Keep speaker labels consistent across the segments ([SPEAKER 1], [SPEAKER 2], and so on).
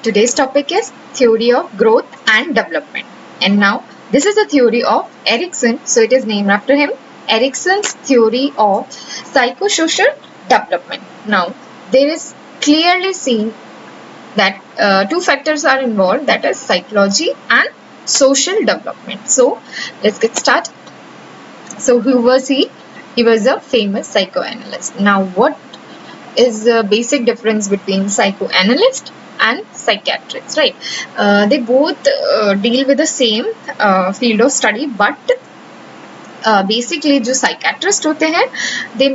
[SPEAKER 1] Today's topic is theory of growth and development. And now this is a theory of Erikson, so it is named after him. Erikson's theory of psychosocial development. Now there is clearly seen that two factors are involved, that is psychology and social development. So let's get started. So who was he? He was a famous psychoanalyst. Now what is the basic difference between psychoanalyst and psychiatrist, right? They both deal with the same field of study, but basically जो psychiatrist होते हैं they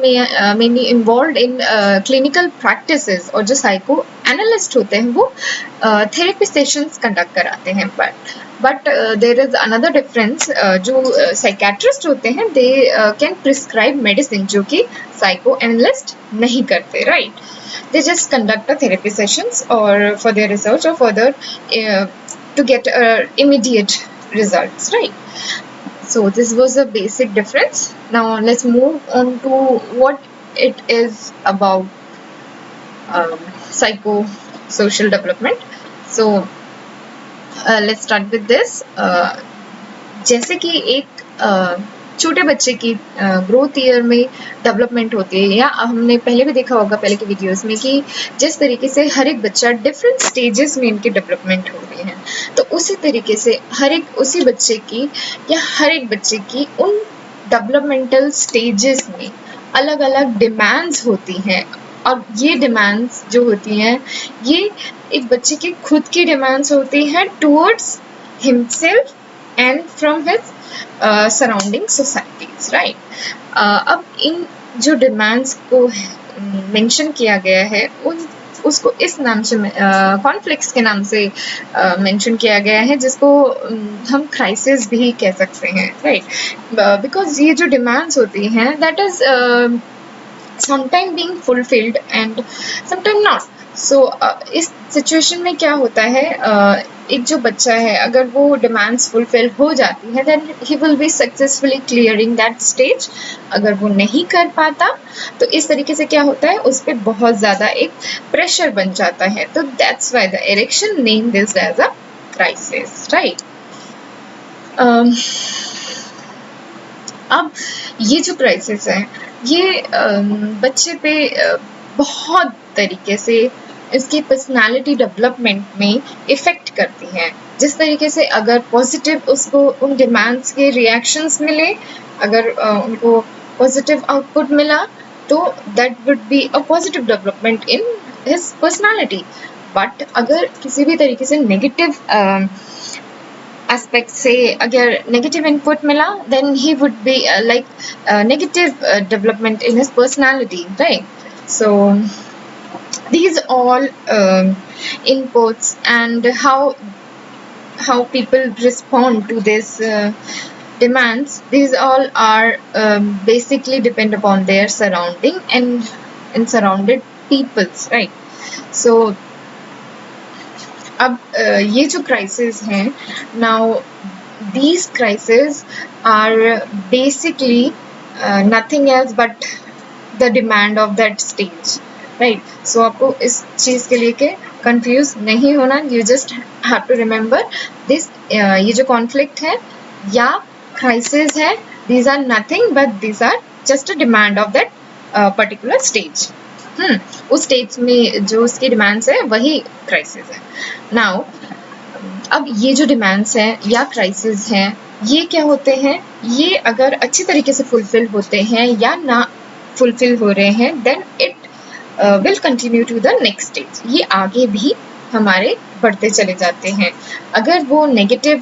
[SPEAKER 1] mainly involved in clinical practices, और जो psychoanalyst होते हैं वो therapy sessions conduct कराते हैं. But there is another difference. जो psychiatrist होते हैं they can prescribe medicine, जो कि psychoanalyst नहीं करते, right? They just conduct a therapy sessions or for their research or further to get immediate results, right? So this was a basic difference. Now let's move on to what it is about psychosocial development. So let's start with this. जैसे कि एक छोटे बच्चे की growth year में development होती है, या हमने पहले भी देखा होगा पहले के वीडियोस में कि जिस तरीके से हर एक बच्चा डिफरेंट स्टेजेस में इनकी डेवलपमेंट हो रही है, तो उसी तरीके से हर एक उसी बच्चे की या हर एक बच्चे की उन डेवलपमेंटल स्टेजेस में अलग अलग डिमांड्स होती हैं. और ये डिमांड्स जो होती हैं ये एक बच्चे की खुद की डिमांड्स होती हैं towards himself and from his surrounding societies, right? अब इन जो डिमांड्स को मेंशन किया गया है उसको इस नाम से कॉन्फ्लिक्ट्स के नाम से मेंशन किया गया है, जिसको हम क्राइसिस भी कह सकते हैं, राइट? बिकॉज ये जो डिमांड्स होती हैं that is sometime being fulfilled and sometime not. So इस सिचुएशन में क्या होता है, एक जो बच्चा है अगर वो डिमांड्स फुलफिल हो जाती है then he will be successfully clearing that stage. अगर वो नहीं कर पाता तो इस तरीके से क्या होता है, उस पर बहुत ज़्यादा एक प्रेशर बन जाता है. तो that's why the Erikson named this as a crisis, right? अब ये जो क्राइसिस है ये बच्चे पे बहुत तरीके से इसकी पर्सनालिटी डेवलपमेंट में इफ़ेक्ट करती हैं. जिस तरीके से अगर पॉजिटिव उसको उन डिमांड्स के रिएक्शंस मिले, अगर उनको पॉजिटिव आउटपुट मिला तो that would be a positive development in his personality. But अगर किसी भी तरीके से नेगेटिव एस्पेक्ट से अगर नेगेटिव इनपुट मिला then he would be like negative development in his personality, right? So these all inputs and how people respond to this demands, these all are basically depend upon their surrounding and surrounded peoples, right? So अब ये जो crisis हैं, now these crisis are basically nothing else but the demand of that stage, right? So आपको इस चीज़ के लिए के कंफ्यूज नहीं होना. You just have to remember this. ये जो कॉन्फ्लिक्ट है या क्राइसिस है, these are nothing but these are just a demand of that particular stage. उस स्टेज में जो उसकी डिमांड्स है वही क्राइसिस है. नाउ अब ये जो डिमांड्स हैं या क्राइसिस हैं ये क्या होते हैं, ये अगर अच्छी तरीके से फुलफिल होते हैं या ना फुलफिल हो रहे हैं then it will continue to the next stage. ये आगे भी हमारे बढ़ते चले जाते हैं. अगर वो नेगेटिव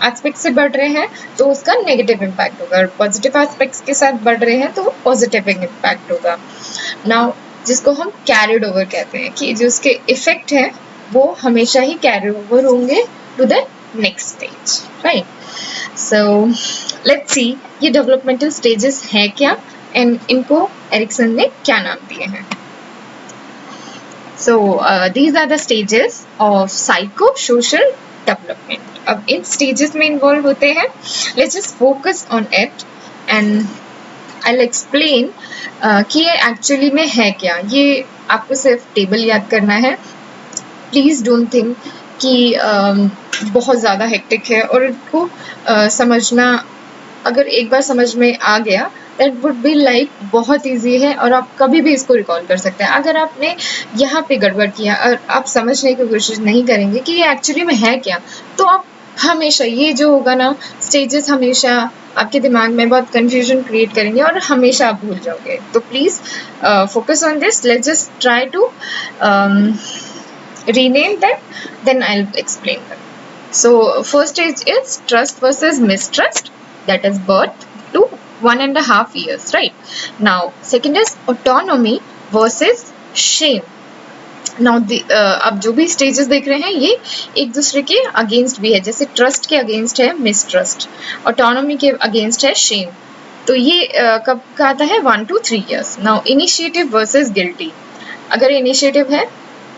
[SPEAKER 1] एस्पेक्ट से बढ़ रहे हैं तो उसका नेगेटिव इम्पैक्ट होगा, और पॉजिटिव एस्पेक्ट्स के साथ बढ़ रहे हैं तो वो पॉजिटिव इम्पैक्ट होगा. नाउ जिसको हम कैरिड ओवर कहते हैं कि जो उसके इफेक्ट है वो हमेशा ही कैरी ओवर होंगे to the next stage, right? So let's see ये डेवलपमेंटल स्टेजेस हैं क्या एंड इनको एरिक्सन ने क्या नाम दिए हैं. So these are the stages of psycho social development. अब इन स्टेजेस में इन्वॉल्व होते हैं, let's just focus on it and I will explain कि ये एक्चुअली में है क्या. ये आपको सिर्फ टेबल याद करना है प्लीज़ डोंट थिंक कि बहुत ज़्यादा हेक्टिक है, और इनको समझना अगर एक बार समझ में आ गया दैट वुड बी लाइक बहुत ईजी है, और आप कभी भी इसको रिकॉल कर सकते हैं। अगर आपने यहाँ पे गड़बड़ किया और आप समझने की कोशिश नहीं करेंगे कि ये एक्चुअली में है क्या, तो आप हमेशा ये जो होगा ना स्टेजेस हमेशा आपके दिमाग में बहुत कंफ्यूजन क्रिएट करेंगे और हमेशा आप भूल जाओगे। तो please focus on this. Let's just try to rename them, then I'll explain them. So first stage is trust versus mistrust, that is birth to 1.5 years, right? Now second is autonomy versus shame. Now आप जो भी stages देख रहे हैं ये एक दूसरे के अगेंस्ट भी है, जैसे ट्रस्ट के अगेंस्ट है मिसट्रस्ट, ऑटोनॉमी के अगेंस्ट है शेम। तो ये कब का आता है 1 to 3 years। Now initiative versus guilty, अगर इनिशिएटिव है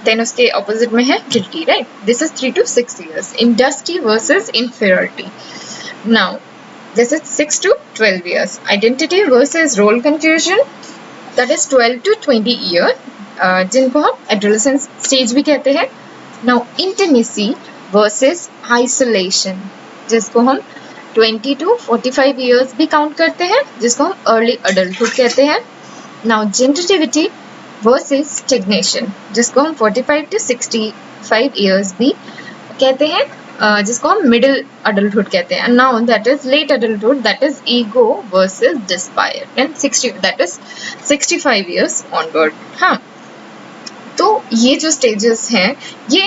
[SPEAKER 1] देन उसके ऑपोजिट में है guilty, right? This is 3 to 6 years। Industry versus inferiority, now this is 6 to 12 years। Identity versus role confusion, that is 12 to 20 years, जिनको हम adolescence stage भी कहते हैं। नाउ इंटीमेसी वर्सेस आइसोलेशन, जिसको हम 20 to 45 years भी काउंट करते हैं, जिसको हम अर्ली अडल्टहुड कहते हैं। नाउ जेनरेटिविटी वर्सेस स्टैग्नेशन, जिसको हम 45 to 65 years भी कहते हैं, जिसको हम मिडिल अडल्टहुड कहते हैं। Now that is late adulthood, that is ego versus despair, and 60 that is 65 years onward. हाँ, तो ये जो स्टेजेस हैं ये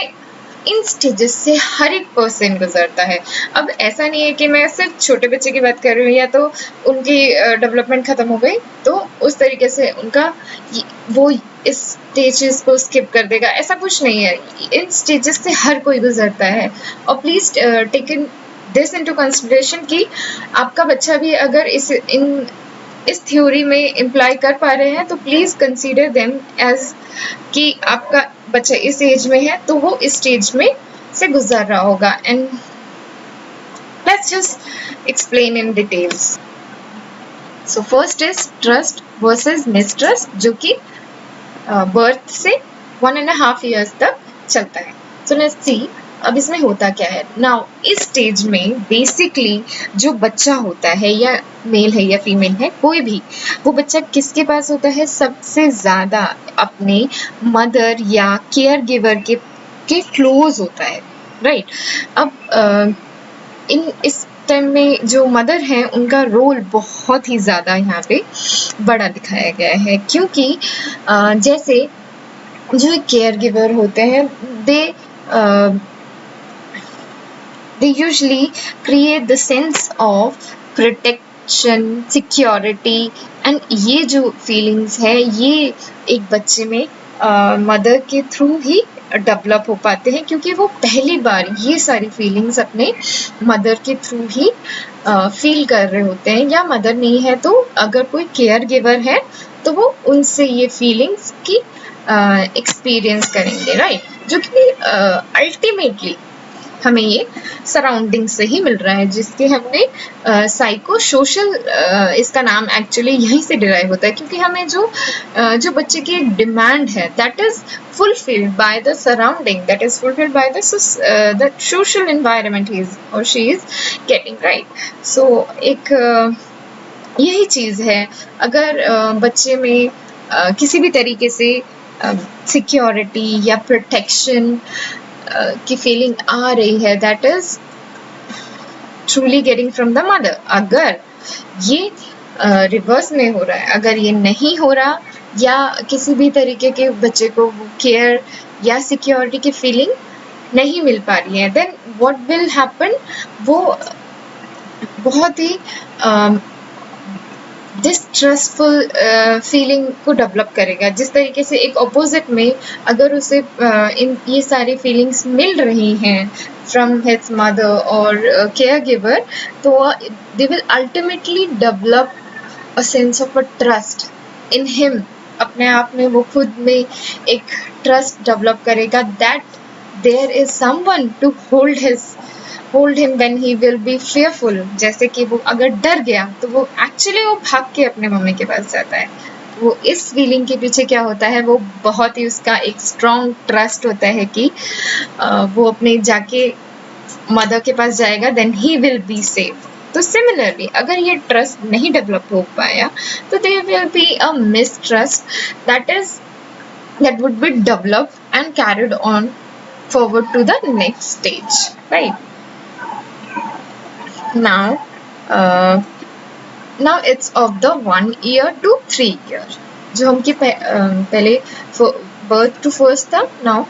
[SPEAKER 1] इन स्टेजेस से हर एक पर्सन गुजरता है। अब ऐसा नहीं है कि मैं सिर्फ छोटे बच्चे की बात कर रही हूँ या तो उनकी डेवलपमेंट खत्म हो गई तो उस तरीके से उनका वो इस स्टेजेस को स्किप कर देगा, ऐसा कुछ नहीं है। इन स्टेजेस से हर कोई गुजरता है, और please take in this into consideration कि आपका बच्चा भी अगर इस थ्योरी में इम्प्लाई कर पा रहे हैं तो प्लीज कंसीडर देम एज कि आपका बच्चा इस एज में है तो वो इस स्टेज में से गुजर रहा होगा। And let's just explain in details. So first is trust versus mistrust, जो कि बर्थ से 1.5 years तक चलता है। सो लेट्स सी अब इसमें होता क्या है। नाउ इस स्टेज में बेसिकली जो बच्चा होता है, या मेल है या फीमेल है कोई भी, वो बच्चा किसके पास होता है? सबसे ज़्यादा अपने मदर या केयर गिवर के क्लोज होता है, राइट? अब इस टाइम में जो मदर हैं उनका रोल बहुत ही ज़्यादा यहाँ पे बड़ा दिखाया गया है, क्योंकि जैसे जो केयर गिवर होते हैं they usually create the sense of protection, security, and ये जो feelings है ये एक बच्चे में मदर के थ्रू ही डेवलप हो पाते हैं, क्योंकि वो पहली बार ये सारी फीलिंग्स अपने मदर के थ्रू ही फील कर रहे होते हैं। या मदर नहीं है तो अगर कोई केयर गिवर है तो वो उनसे ये फीलिंग्स की एक्सपीरियंस करेंगे, राइट? जो कि अल्टीमेटली हमें ये सराउंडिंग से ही मिल रहा है, जिसके हमने साइको सोशल इसका नाम एक्चुअली यहीं से डिराइव होता है, क्योंकि हमें जो बच्चे की एक डिमांड है that is fulfilled by the surrounding, that is fulfilled by the social environment he is और शी इज गेटिंग, राइट? सो एक यही चीज़ है। अगर बच्चे में किसी भी तरीके से सिक्योरिटी या प्रोटेक्शन की फीलिंग आ रही है, that is truly getting from the mother. अगर ये रिवर्स में हो रहा है, अगर ये नहीं हो रहा या किसी भी तरीके के बच्चे को केयर या सिक्योरिटी की फीलिंग नहीं मिल पा रही है, देन व्हाट विल हैपन, वो बहुत ही डिस्ट्रस्टफुल फीलिंग को डेवलप करेगा। जिस तरीके से एक ऑपोजिट में अगर उसे ये सारी फीलिंग्स मिल रही हैं फ्रॉम हिज मदर और केयर गिवर, तो they will ultimately develop a sense of a trust in him. अपने आप में वो खुद में एक ट्रस्ट डेवलप करेगा that there is someone to hold him when he will be fearful। जैसे कि वो अगर डर गया तो वो एक्चुअली वो भाग के अपने मम्मी के पास जाता है, वो इस फीलिंग के पीछे क्या होता है, वो बहुत ही उसका एक स्ट्रॉन्ग ट्रस्ट होता है कि वो अपने जाके मदर के पास जाएगा, then he will be safe. तो सिमिलरली अगर ये ट्रस्ट नहीं डेवलप हो पाया तो there will be a mistrust that would be developed and carried on forward to the next stage, right? Now it's of the 1 year to 3 year, जो हमके पहले birth to first था, now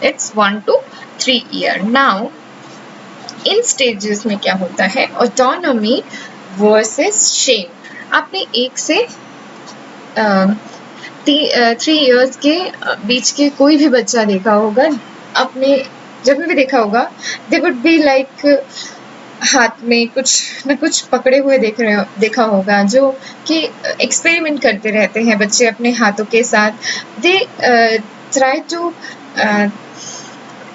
[SPEAKER 1] it's 1 to 3 year. Now in stages में क्या होता है, autonomy versus Shem. आपने 1 से 3 इयर्स के बीच के कोई भी बच्चा देखा होगा, आपने जब भी देखा होगा, दे वुड बी लाइक हाथ में कुछ न कुछ पकड़े हुए देखा होगा, जो कि एक्सपेरिमेंट करते रहते हैं बच्चे अपने हाथों के साथ। They try to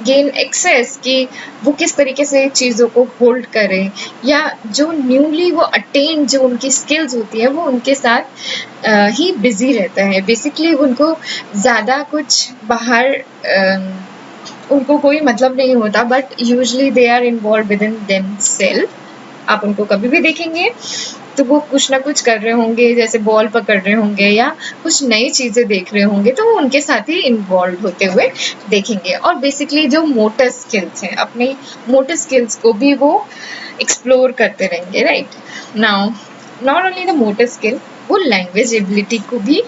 [SPEAKER 1] gain access कि वो किस तरीके से चीज़ों को होल्ड करें, या जो न्यूली वो अटेन जो उनकी स्किल्स होती है वो उनके साथ ही बिजी रहता है। बेसिकली उनको ज़्यादा कुछ बाहर उनको कोई मतलब नहीं होता, but usually they are involve with in themselves. आप उनको कभी भी देखेंगे तो वो कुछ ना कुछ कर रहे होंगे, जैसे बॉल पकड़ रहे होंगे या कुछ नई चीज़ें देख रहे होंगे, तो वो उनके साथ ही इन्वॉल्व होते हुए देखेंगे। और बेसिकली जो मोटर स्किल्स हैं, अपने मोटर स्किल्स को भी वो एक्सप्लोर करते रहेंगे, right. Now not only the motor skill, वो लैंग्वेज एबिलिटी को भी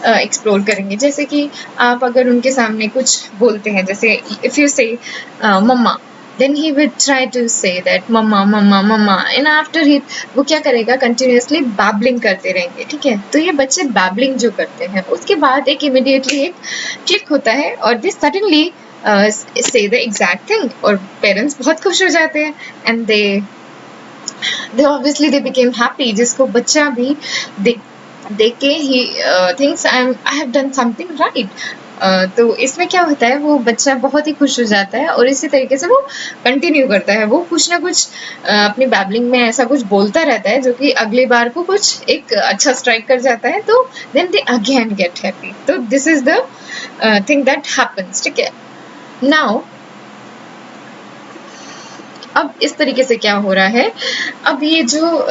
[SPEAKER 1] एक्सप्लोर करेंगे। जैसे कि आप अगर उनके सामने कुछ बोलते हैं, जैसे इफ़ यू से मम्मा, then he would try to say that mama mama mama, and after he वो क्या करेगा, कंटिन्यूसली बैबलिंग करते रहेंगे, ठीक है। तो ये बच्चे बैबलिंग जो करते हैं, उसके बाद एक इमीडिएटली एक क्लिक होता है और this suddenly say the exact thing, और पेरेंट्स बहुत खुश हो जाते हैं, and they obviously they became happy, जिसको बच्चा भी देख के ही thinks I have done something right। तो इसमें क्या होता है, वो बच्चा बहुत ही खुश हो जाता है और इसी तरीके से वो कंटिन्यू करता है। वो कुछ ना कुछ अपनी बैबलिंग में ऐसा कुछ बोलता रहता है जो कि अगली बार को कुछ एक अच्छा स्ट्राइक कर जाता है, तो then they again get happy. तो this is the thing that happens, ठीक है। नाउ अब इस तरीके से क्या हो रहा है, अब ये जो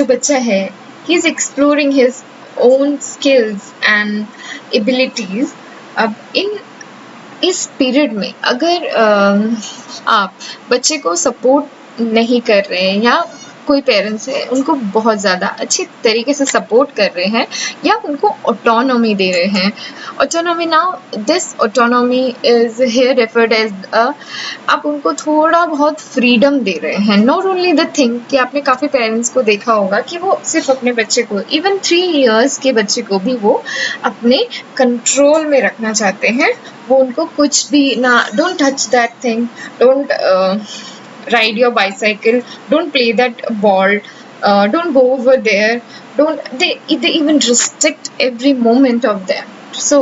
[SPEAKER 1] बच्चा है, he is exploring his own skills and abilities. अब इस पीरियड में अगर आप बच्चे को सपोर्ट नहीं कर रहे हैं, या कोई पेरेंट्स है उनको बहुत ज़्यादा अच्छी तरीके से सपोर्ट कर रहे हैं या उनको ऑटोनॉमी दे रहे हैं, autonomy, now this autonomy is here referred as आप उनको थोड़ा बहुत फ्रीडम दे रहे हैं। नॉट ओनली द थिंग कि आपने काफ़ी पेरेंट्स को देखा होगा कि वो सिर्फ अपने बच्चे को, इवन 3 इयर्स के बच्चे को भी वो अपने कंट्रोल में रखना चाहते हैं। वो उनको कुछ भी ना, don't touch that thing, don't ride your bicycle, don't play that ball, don't go over there, they even restrict every moment of them। so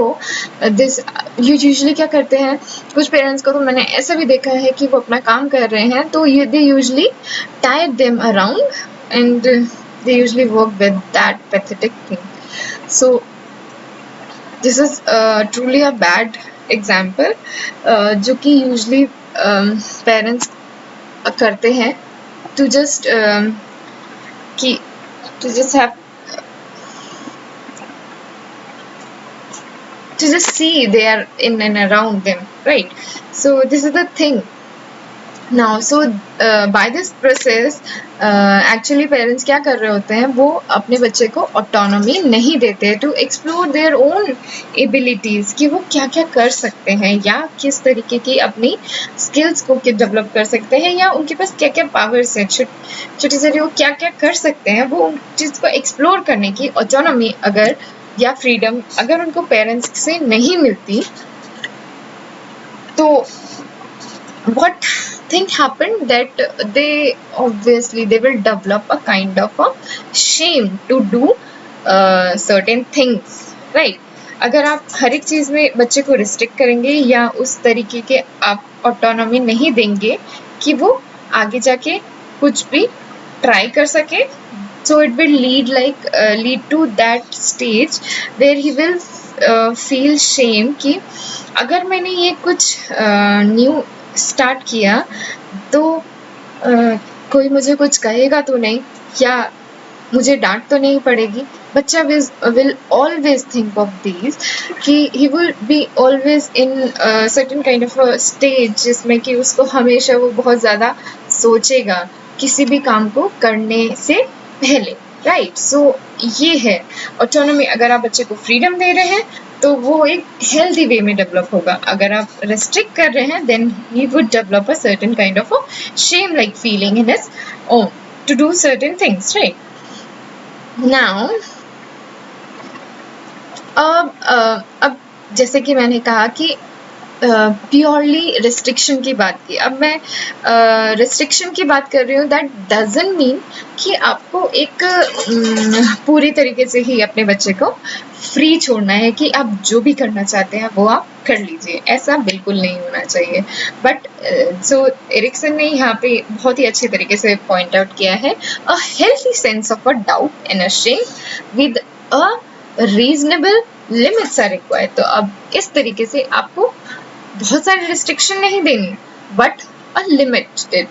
[SPEAKER 1] this you usually क्या करते हैं, कुछ पेरेंट्स को तो मैंने ऐसा भी देखा है कि वो अपना काम कर रहे हैं तो they usually tie them around and they usually work with that pathetic thing। so this is truly a bad example जो कि usually parents करते हैं to just have to just see they are in and around them, right? So this is the thing now। so by this process actually parents क्या कर रहे होते हैं, वो अपने बच्चे को ऑटोनॉमी नहीं देते to explore their own abilities, कि वो क्या क्या कर सकते हैं या किस तरीके की अपनी स्किल्स को डेवलप कर सकते हैं, या उनके पास क्या क्या पावर्स है, छोटे छोटे वो क्या क्या कर सकते हैं, वो उन चीज़ को एक्सप्लोर करने की ऑटोनॉमी अगर या फ्रीडम अगर उनको पेरेंट्स से नहीं मिलती, तो what thing happened that they will develop a kind of a shame to do certain things, right? अगर आप हर एक चीज़ में बच्चे को रिस्ट्रिक्ट करेंगे या उस तरीके के आप ऑटोनॉमी नहीं देंगे कि वो आगे जाके कुछ भी ट्राई कर सके, so it will lead to that stage where he will feel shame कि अगर मैंने ये कुछ न्यू स्टार्ट किया तो कोई मुझे कुछ कहेगा तो नहीं, या मुझे डांट तो नहीं पड़ेगी. बच्चा will always think of these कि he will be always in a certain kind of a stage जिसमें कि उसको हमेशा वो बहुत ज़्यादा सोचेगा किसी भी काम को करने से पहले, राइट. सो ये है ऑटोनॉमी. अगर आप बच्चे को फ्रीडम दे रहे हैं तो वो एक हेल्दी वे में डेवलप होगा. अगर आप रेस्ट्रिक्ट कर रहे हैं then he would develop a certain kind of a shame like feeling in his own to do certain things, right. Now अब जैसे कि मैंने कहा कि प्योरली रिस्ट्रिक्शन की बात की. अब मैं रिस्ट्रिक्शन की बात कर रही हूँ. दैट डजंट मीन कि आपको एक पूरी तरीके से ही अपने बच्चे को फ्री छोड़ना है कि आप जो भी करना चाहते हैं वो आप कर लीजिए. ऐसा बिल्कुल नहीं होना चाहिए. बट सो एरिक्सन ने यहाँ पे बहुत ही अच्छे तरीके से पॉइंट आउट किया है, a healthy sense of a doubt and a shame with a reasonable limits are required. तो अब इस तरीके से आपको बहुत सारे रिस्ट्रिक्शन नहीं देनी, बट अ लिमिटेड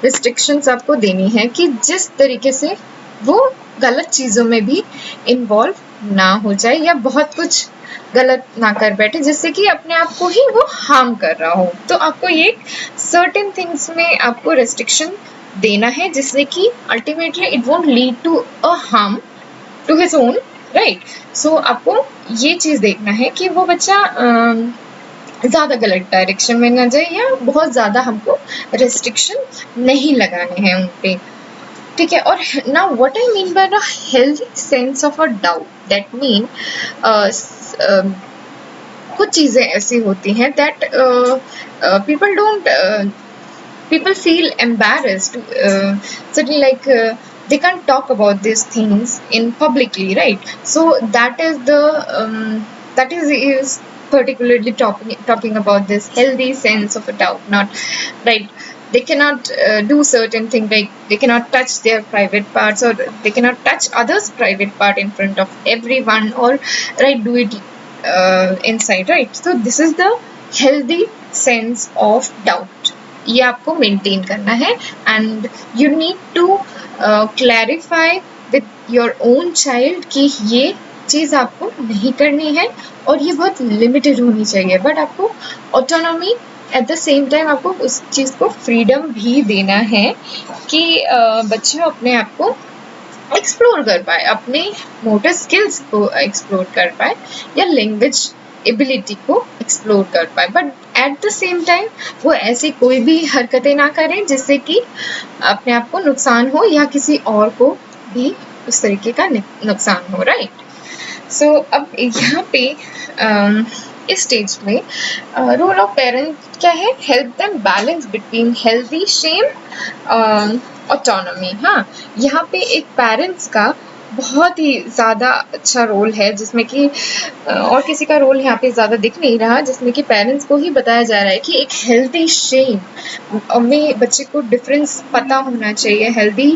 [SPEAKER 1] रिस्ट्रिक्शंस आपको देनी है कि जिस तरीके से वो गलत चीज़ों में भी इन्वॉल्व ना हो जाए या बहुत कुछ गलत ना कर बैठे जिससे कि अपने आप को ही वो हार्म कर रहा हो. तो आपको ये सर्टेन थिंग्स में आपको रेस्ट्रिक्शन देना है जिससे कि ultimately it won't lead to a harm to his own, right. So आपको ये चीज़ देखना है कि वो बच्चा ज़्यादा गलत डायरेक्शन में ना जाए या बहुत ज़्यादा हमको रेस्ट्रिक्शन नहीं लगाने हैं उन पे, ठीक है. और ना what I mean by a healthy sense of a doubt, that mean कुछ चीज़ें ऐसी होती हैं that people feel embarrassed certainly like they can't talk about these things in publicly, right. So that is particularly talking about this healthy sense of a doubt, not right. They cannot do certain things, like they cannot touch their private parts or they cannot touch others' private part in front of everyone, or right, do it inside, right. So this is the healthy sense of doubt. ये आपको maintain करना है and you need to clarify with your own child कि ये चीज़ आपको नहीं करनी है और ये बहुत लिमिटेड होनी चाहिए. बट आपको autonomy at the same time आपको उस चीज़ को फ्रीडम भी देना है कि बच्चे अपने आप को एक्सप्लोर कर पाए, अपने मोटर स्किल्स को एक्सप्लोर कर पाए या लैंग्वेज एबिलिटी को एक्सप्लोर कर पाए. But at the same time वो ऐसी कोई भी हरकतें ना करें जिससे कि अपने आप को नुकसान हो या किसी और को भी उस तरीके का नुकसान हो, राइट. सो अब यहाँ पे इस स्टेज में रोल ऑफ पेरेंट क्या है, help them balance between healthy shame autonomy. हाँ, यहाँ पे एक पेरेंट्स का बहुत ही ज़्यादा अच्छा रोल है जिसमें कि और किसी का रोल यहाँ पे ज़्यादा दिख नहीं रहा, जिसमें कि पेरेंट्स को ही बताया जा रहा है कि एक हेल्दी शेम में बच्चे को डिफरेंस पता होना चाहिए. हेल्दी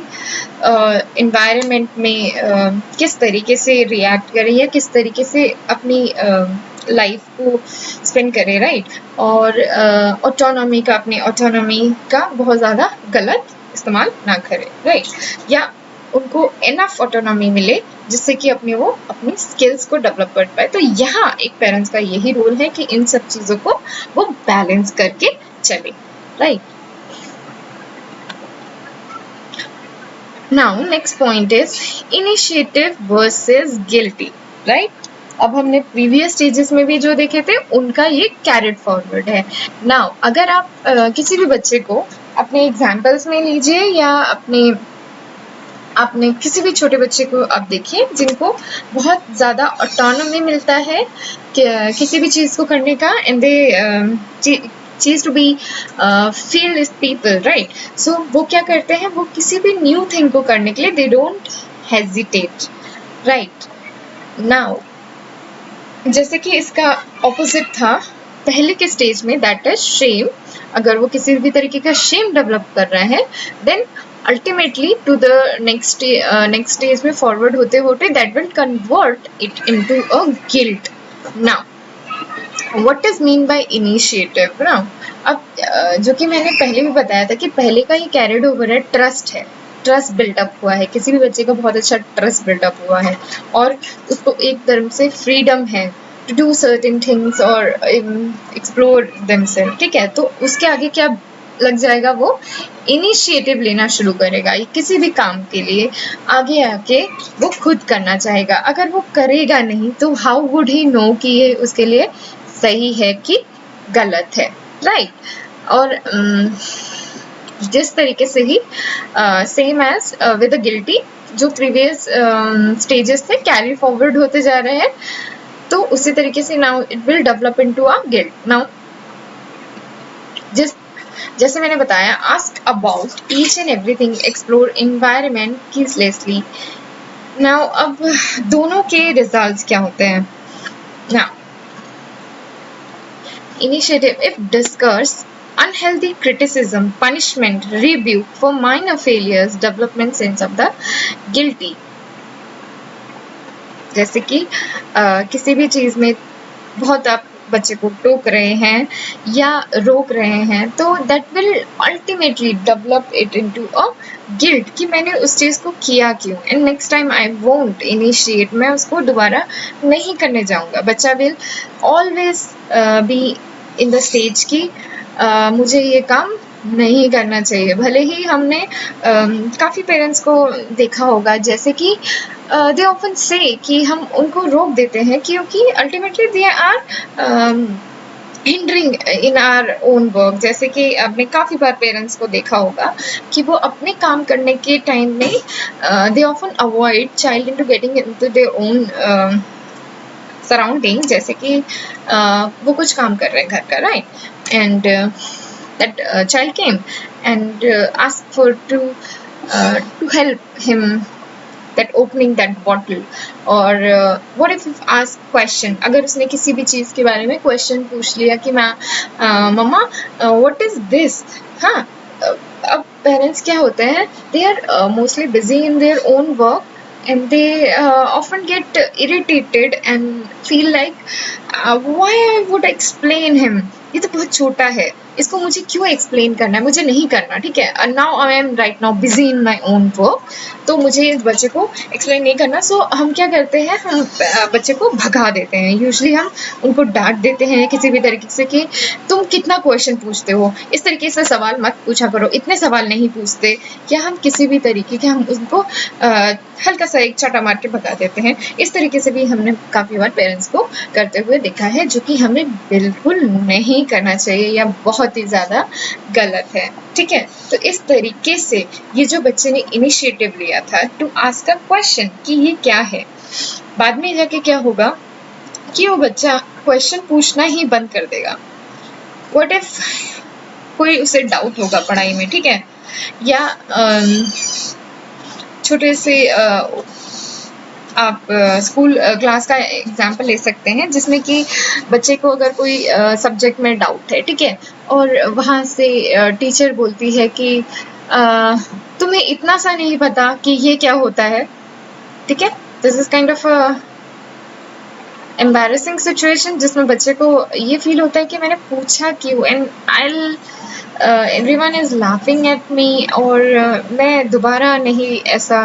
[SPEAKER 1] इन्वायरमेंट में किस तरीके से रिएक्ट करें या किस तरीके से अपनी लाइफ को स्पेंड करें, राइट. और ऑटोनॉमी का, अपनी ऑटोनॉमी का बहुत ज़्यादा गलत इस्तेमाल ना करें, राइट. या उनको इनफ ऑटोनॉमी मिले जिससे कि वो अपनी स्किल्स को डेवलप कर पाए. तो यहाँ एक पेरेंट्स का यही रोल है कि इन सब चीज़ों को वो बैलेंस करके चले, right. Now next point is initiative versus guilty, right. अब हमने प्रीवियस स्टेजेस में भी जो देखे थे उनका ये कैरिड फॉरवर्ड है. नाउ अगर आप किसी भी बच्चे को अपने एग्जाम्पल्स में लीजिए या आपने किसी भी छोटे बच्चे को आप देखिए जिनको बहुत ज़्यादा ऑटोनॉमी मिलता है किसी भी चीज़ को करने का, एंड दे चीज़ to be feel is people, right. So वो क्या करते हैं, वो किसी भी न्यू थिंग को करने के लिए they don't hesitate, right. Now जैसे कि इसका ऑपोजिट था पहले के स्टेज में, दैट इज शेम. अगर वो किसी भी तरीके का शेम डेवलप कर रहा है then ultimately to the next stage में फॉरवर्ड होते होते that will convert it into a guilt. Now what is mean by initiative ना. अब जो कि मैंने पहले भी बताया था कि पहले का ये कैरिड ओवर है, ट्रस्ट है, ट्रस्ट बिल्टअप हुआ है, किसी भी बच्चे का बहुत अच्छा ट्रस्ट बिल्टअप हुआ है और उसको एक तरह से फ्रीडम है टू डू सर्टेन थिंग्स और एक्सप्लोर देमसेल्फ. ठीक है, तो उसके आगे क्या लग जाएगा, वो इनिशिएटिव लेना शुरू करेगा किसी भी काम के लिए. आगे आके वो खुद करना चाहेगा. अगर वो करेगा नहीं तो हाउ वुड ही नो कि ये उसके लिए सही है कि गलत है, राइट. और जिस तरीके से ही सेम एज विद गिल्टी जो प्रीवियस स्टेजेस थे कैरी फॉरवर्ड होते जा रहे हैं, तो उसी तरीके से now it will develop into a guilt. Now जैसे मैंने बताया, ask about each and everything, explore environment carelessly. Now अब दोनों के रिजल्ट्स क्या होते हैं. Now initiative if discourse, unhealthy criticism, punishment, rebuke for minor failures, development sense of the guilty. जैसे कि किसी भी चीज में बहुत आप बच्चे को टोक रहे हैं या रोक रहे हैं, तो that will ultimately develop it into a guilt कि मैंने उस चीज को किया क्यों, and next time I won't initiate, मैं उसको दोबारा नहीं करने जाऊंगा. बच्चा will always be in the stage की मुझे ये काम नहीं करना चाहिए. भले ही हमने काफ़ी पेरेंट्स को देखा होगा जैसे कि दे ऑफन से कि हम उनको रोक देते हैं क्योंकि ultimately they are hindering in our own work. जैसे कि आपने काफ़ी बार पेरेंट्स को देखा होगा कि वो अपने काम करने के टाइम में they often avoid child into getting into their own surrounding. जैसे कि वो कुछ काम कर रहे हैं घर का, right, and that child came and asked for to help him that opening that bottle, or what if ask question, अगर उसने किसी भी चीज के बारे में क्वेश्चन पूछ लिया कि मम्मा what is this. हाँ, अब पेरेंट्स क्या होते हैं, they are mostly busy in their own work and they often get irritated and feel like why I would explain him, ये तो बहुत छोटा है, इसको मुझे क्यों एक्सप्लेन करना है, मुझे नहीं करना. ठीक है, now I M right now busy in my own work, तो मुझे इस बच्चे को एक्सप्लेन नहीं करना. सो हम क्या करते हैं, हम बच्चे को भगा देते हैं. यूजुअली हम उनको डांट देते हैं किसी भी तरीके से कि तुम कितना क्वेश्चन पूछते हो, इस तरीके से सवाल मत पूछा करो, इतने सवाल नहीं पूछते, या हम किसी भी तरीके के हम उनको हल्का सा एक चाटा मार के भगा देते हैं. इस तरीके से भी हमने काफ़ी बार पेरेंट्स को करते हुए देखा है, जो कि हमें बिल्कुल नहीं करना चाहिए या बहुत ही ज़्यादा गलत है. ठीक है, तो इस तरीके से ये जो बच्चे ने इनिशिएटिव लिया था टू आस्क अ क्वेश्चन कि ये क्या है, बाद में जाके क्या होगा कि वो बच्चा क्वेश्चन पूछना ही बंद कर देगा. व्हाट इफ कोई उसे डाउट होगा पढ़ाई में, ठीक है, या छोटे से आप स्कूल क्लास का एग्जाम्पल ले सकते हैं जिसमें कि बच्चे को अगर कोई सब्जेक्ट में डाउट है, ठीक है, और वहाँ से टीचर बोलती है कि तुम्हें इतना सा नहीं पता कि ये क्या होता है. ठीक है, this is kind of embarrassing situation जिसमें बच्चे को ये फील होता है कि मैंने पूछा क्यों, and everyone is laughing at me, और मैं दोबारा नहीं ऐसा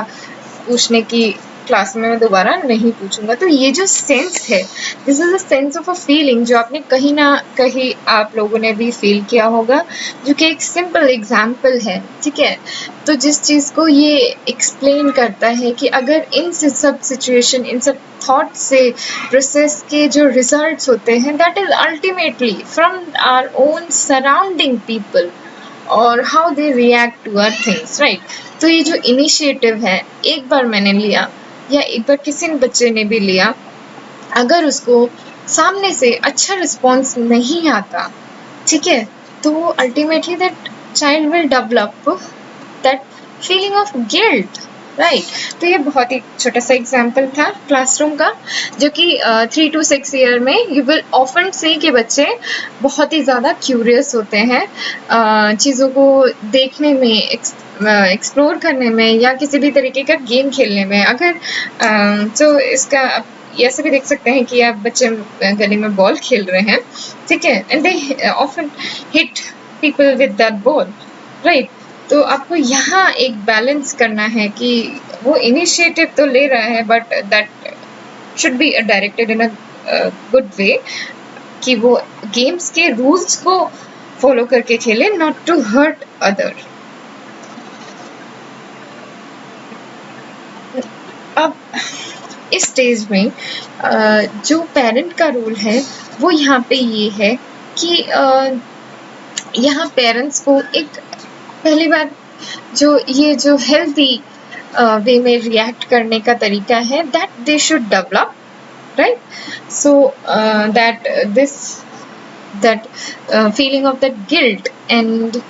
[SPEAKER 1] पूछने की क्लास में मैं दोबारा नहीं पूछूंगा. तो ये जो सेंस है, this is a sense of a feeling जो आपने कहीं ना कहीं आप लोगों ने भी फील किया होगा, जो कि एक सिंपल एग्जाम्पल है. ठीक है, तो जिस चीज़ को ये एक्सप्लेन करता है कि अगर इन सब सिचुएशन, इन सब थॉट से प्रोसेस के जो रिजल्ट्स होते हैं, that is ultimately from our own surrounding people और how they react to our things, right. तो ये जो इनिशिएटिव है, एक बार मैंने लिया या एक बार किसी बच्चे ने भी लिया, अगर उसको सामने से अच्छा रिस्पॉन्स नहीं आता, ठीक है, तो ultimately that child will develop that feeling of guilt, right. तो ये बहुत ही छोटा सा एग्जाम्पल था क्लासरूम का, जो कि 3 to 6 ईयर में यू विल ऑफन से कि बच्चे बहुत ही ज़्यादा क्यूरियस होते हैं, चीज़ों को देखने में एक्सप्लोर करने में या किसी भी तरीके का गेम खेलने में। अगर तो इसका ऐसे भी देख सकते हैं कि आप बच्चे गली में बॉल खेल रहे हैं, ठीक है, and they often hit people with that ball, right. तो आपको यहाँ एक बैलेंस करना है कि वो इनिशिएटिव तो ले रहा है but that should be directed in a good way, कि वो गेम्स के रूल्स को फॉलो करके खेले, नॉट टू हर्ट अदर। अब इस स्टेज में जो पेरेंट का रोल है वो यहाँ पे ये है कि यहाँ पेरेंट्स को एक पहली बार जो हेल्दी वे में रिएक्ट करने का तरीका है, that they should develop, right? So that feeling of that guilt and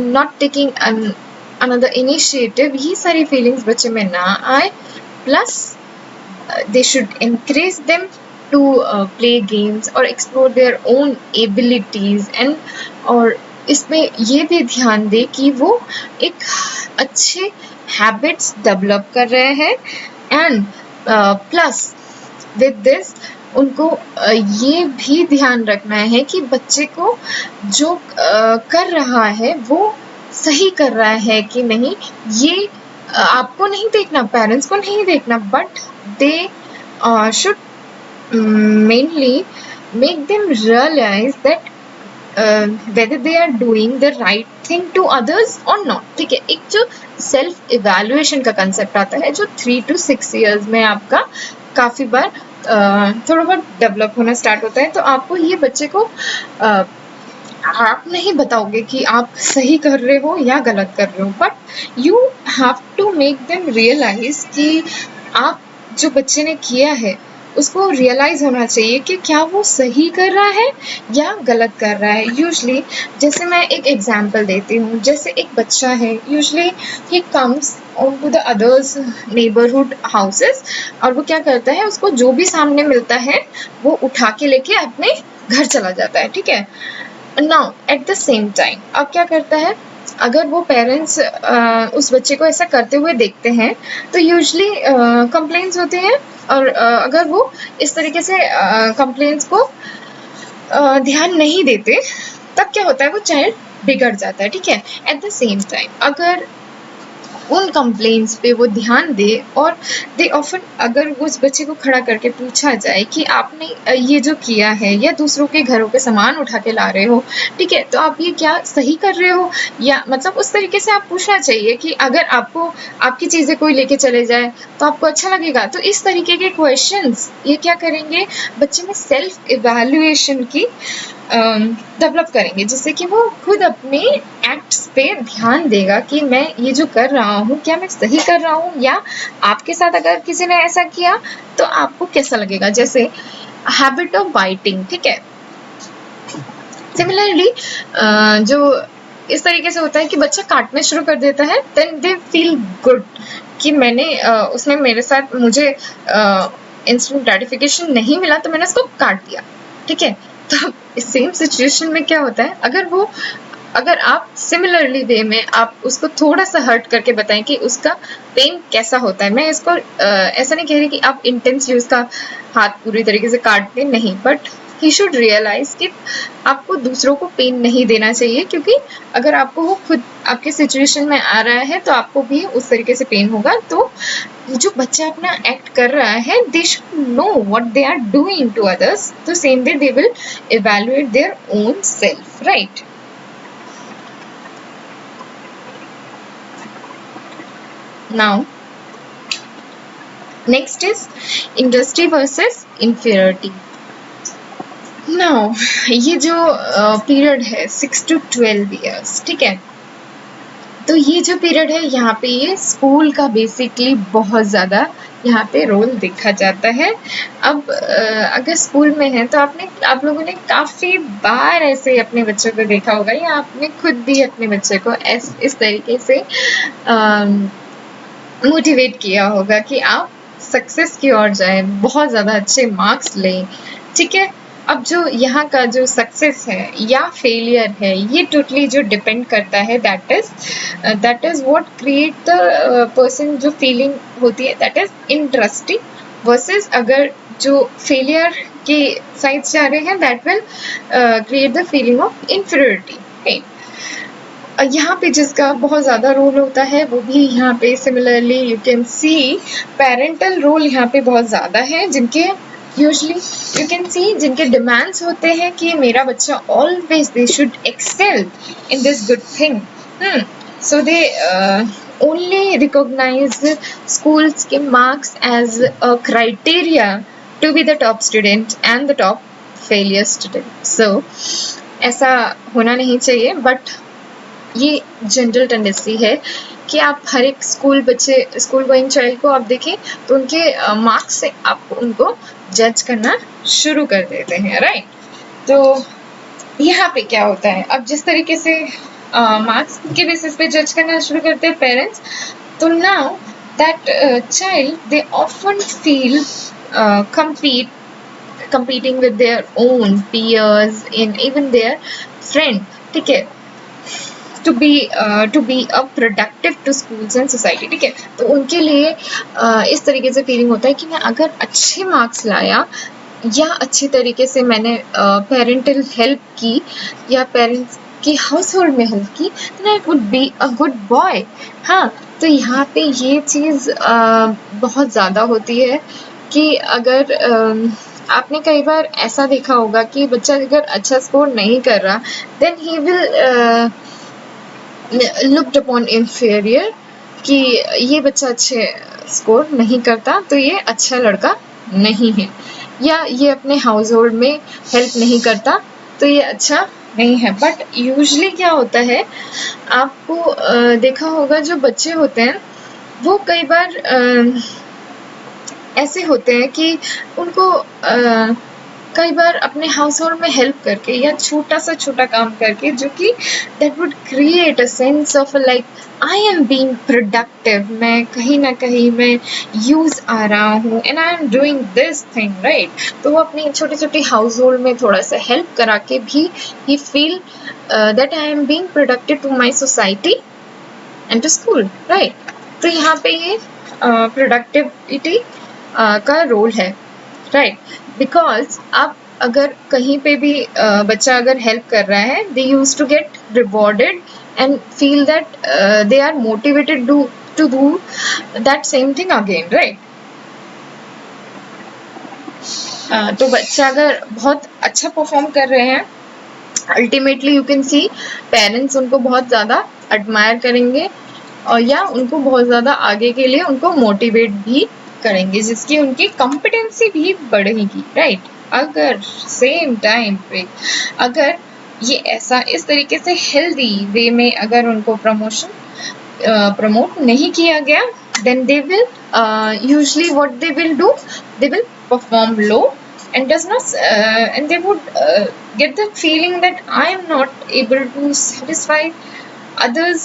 [SPEAKER 1] not taking another initiative, ये सारी feelings बच्चे में ना आए, plus they should encourage them to play games or explore their own abilities, and और इसमें ये भी ध्यान दे कि वो एक अच्छे हैबिट्स डेवलप कर रहे हैं, एंड प्लस विद दिस उनको ये भी ध्यान रखना है कि बच्चे को जो कर रहा है वो सही कर रहा है कि नहीं। ये आपको नहीं देखना, पेरेंट्स को नहीं देखना, but they should mainly make them realise that whether they are doing the right thing to others or not, ठीक है। एक जो सेल्फ इवैल्यूएशन का कंसेप्ट आता है जो 3 to 6 years में आपका काफ़ी बार थोड़ा बहुत डेवलप होना स्टार्ट होता है। तो आपको ये बच्चे को आप नहीं बताओगे कि आप सही कर रहे हो या गलत कर रहे हो, but you have to make them realise कि आप जो बच्चे ने किया है उसको रियलाइज होना चाहिए कि क्या वो सही कर रहा है या गलत कर रहा है। यूजली जैसे मैं एक एग्जांपल देती हूँ, जैसे एक बच्चा है, usually he comes to the others neighbourhood houses, और वो क्या करता है, उसको जो भी सामने मिलता है वो उठा के लेके अपने घर चला जाता है, ठीक है। Now at the same time अब क्या करता है, अगर वो पेरेंट्स उस बच्चे को ऐसा करते हुए देखते हैं तो यूजली कंप्लेंट्स होती हैं, और अगर वो इस तरीके से कंप्लेंट्स को ध्यान नहीं देते तब क्या होता है, वो चाइल्ड बिगड़ जाता है, ठीक है। एट द सेम टाइम अगर उन कंप्लेंट्स पे वो ध्यान दे और दे ऑफन, अगर उस बच्चे को खड़ा करके पूछा जाए कि आपने ये जो किया है या दूसरों के घरों के सामान उठा के ला रहे हो, ठीक है, तो आप ये क्या सही कर रहे हो, या मतलब उस तरीके से आप पूछना चाहिए कि अगर आपको आपकी चीज़ें कोई लेके चले जाए तो आपको अच्छा लगेगा। तो इस तरीके के क्वेश्चंस ये क्या करेंगे, बच्चे में सेल्फ इवैल्यूएशन की डेवलप करेंगे, जिससे कि वो खुद अपने एक्ट्स पे ध्यान देगा कि मैं ये जो कर रहा हूँ क्या मैं सही कर रहा हूँ, या आपके साथ अगर किसी ने ऐसा किया तो आपको कैसा लगेगा। जैसे हैबिट ऑफ बाइटिंग, ठीक है। सिमिलरली जो इस तरीके से होता है कि बच्चा काटना शुरू कर देता है, देन दे फील गुड कि मैंने उसने मेरे साथ मुझे इंस्टेंट ग्रेटिफिकेशन नहीं मिला तो मैंने उसको काट दिया, ठीक है। तो सेम सिचुएशन में क्या होता है, अगर आप सिमिलरली वे में आप उसको थोड़ा सा हर्ट करके बताएं कि उसका पेन कैसा होता है। मैं इसको ऐसा नहीं कह रही कि आप इंटेंसली उसका हाथ पूरी तरीके से काट दें, नहीं, बट ही शुड रियलाइज कि आपको दूसरों को पेन नहीं देना चाहिए, क्योंकि अगर आपको वो खुद आपके सिचुएशन में आ रहा है तो आपको भी उस तरीके से पेन होगा। तो जो बच्चा अपना एक्ट कर रहा है, they should know what they are doing to others, तो same way they will evaluate their own self, right. Now, next is industry versus inferiority. Now, ये जो पीरियड है 6 to 12 years, ठीक है, तो ये जो पीरियड है यहाँ पे ये स्कूल का बेसिकली बहुत ज़्यादा यहाँ पे रोल देखा जाता है। अब अगर स्कूल में है तो आप लोगों ने काफ़ी बार ऐसे अपने बच्चों को देखा होगा, या आपने खुद भी अपने बच्चे को इस तरीके से मोटिवेट किया होगा कि आप सक्सेस की ओर जाएं, बहुत ज़्यादा अच्छे मार्क्स लें, ठीक है। अब जो यहाँ का जो सक्सेस है या फेलियर है, ये टोटली जो डिपेंड करता है, that is what create the person, जो फीलिंग होती है दैट इज इंटरेस्टिंग, वर्सेस अगर जो फेलियर के साइड जा रहे हैं that will create the feeling of inferiority. यहाँ पे जिसका बहुत ज़्यादा रोल होता है वो भी यहाँ पे similarly you can see parental role यहाँ पे बहुत ज़्यादा है, जिनके यूजली यू कैन सी जिनके डिमांड्स होते हैं कि मेरा बच्चा always they should excel in this good thing, so they only recognize schools के marks as a criteria to be the top student and the top failure student. So ऐसा होना नहीं चाहिए, बट ये जनरल टेंडेंसी है कि आप हर एक स्कूल गोइंग चाइल्ड को आप देखें तो उनके मार्क्स से आप उनको जज करना शुरू कर देते हैं, राइट। तो यहाँ पे क्या होता है, अब जिस तरीके से मार्क्स के बेसिस पे जज करना शुरू करते हैं पेरेंट्स, तो now that child they often feel competing with their own peers and even their friend, ठीक है, to be a productive to schools and society, ठीक है। तो उनके लिए इस तरीके से फीलिंग होता है कि मैं अगर अच्छे मार्क्स लाया या अच्छी तरीके से मैंने पेरेंटल हेल्प की या पेरेंट्स की हाउस होल्ड में हेल्प की, then I would be a good boy। हाँ, तो यहाँ पे ये चीज़ बहुत ज़्यादा होती है कि अगर आपने कई बार ऐसा देखा होगा कि बच्चा अगर अच्छा स्कोर नहीं कर रहा, then he will looked upon inferior, कि ये बच्चा अच्छे स्कोर नहीं करता तो ये अच्छा लड़का नहीं है, या ये अपने हाउस होल्ड में हेल्प नहीं करता तो ये अच्छा नहीं है। बट यूजली क्या होता है, आपको देखा होगा जो बच्चे होते हैं वो कई बार ऐसे होते हैं कि उनको कई बार अपने हाउस होल्ड में हेल्प करके या छोटा सा छोटा काम करके, जो कि that would create a sense of like I am being productive, मैं कहीं ना कहीं मैं यूज आ रहा हूँ and I am doing this thing, right. तो वो अपनी छोटी छोटी हाउस होल्ड में थोड़ा सा हेल्प करा के भी ही feel that I am being productive to my society and to school, right. तो यहाँ पे ये प्रोडक्टिविटी का रोल है, राइट। बिकॉज आप अगर कहीं पे भी बच्चा अगर हेल्प कर रहा है, they use to get rewarded and feel that they are motivated to do that same thing again, right. तो बच्चा अगर बहुत अच्छा परफॉर्म कर रहे हैं, ultimately you can see parents उनको बहुत ज़्यादा एडमायर करेंगे और या उनको बहुत ज़्यादा आगे के लिए उनको मोटिवेट भी करेंगे, जिसकी उनकी कॉम्पिटेंसी भी बढ़ेगी, राइट। अगर सेम टाइम पे अगर ये ऐसा इस तरीके से हेल्दी वे में अगर उनको प्रमोट नहीं किया गया, then they will usually what they will do, they will perform low and does not and they would get the feeling that I am not able to satisfy others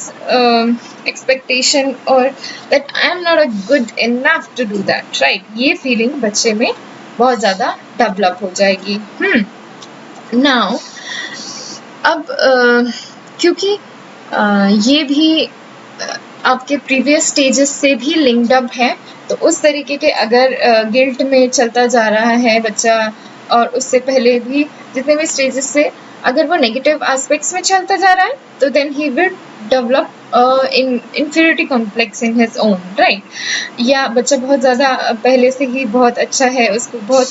[SPEAKER 1] expectation or that I am not a good enough to do that, right। ये feeling बच्चे में बहुत ज़्यादा develop हो जाएगी। now अब क्योंकि ये भी आपके प्रीवियस स्टेजेस से भी लिंक्ड अप है, तो उस तरीके के अगर गिल्ट में चलता जा रहा है बच्चा और उससे पहले भी जितने भी स्टेजेस से अगर वो नेगेटिव एस्पेक्ट्स में चलता जा रहा है, तो then he will develop inferiority complex in his own, right। या बच्चा बहुत ज़्यादा पहले से ही बहुत अच्छा है, उसको बहुत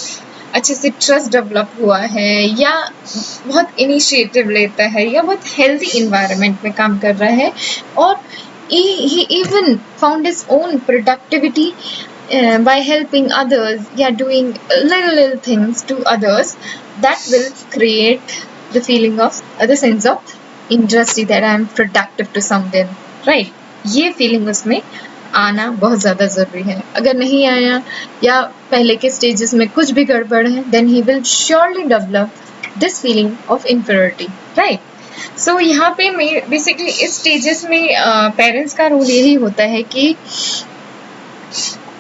[SPEAKER 1] अच्छे से ट्रस्ट डेवलप हुआ है या बहुत इनिशिएटिव लेता है या बहुत हेल्दी इन्वायरमेंट में काम कर रहा है, और he even found his own productivity by helping others, yeah, doing little things to others, that will create the feeling of the sense of industry that I am productive to someone, right। ये feeling उसमें आना बहुत ज़्यादा ज़रूरी है। अगर नहीं आया या पहले के स्टेजेस में कुछ भी गड़बड़ है, then he will surely develop this feeling of inferiority, right। सो यहाँ पे बेसिकली इस स्टेजेस में पेरेंट्स का रोल यही होता है कि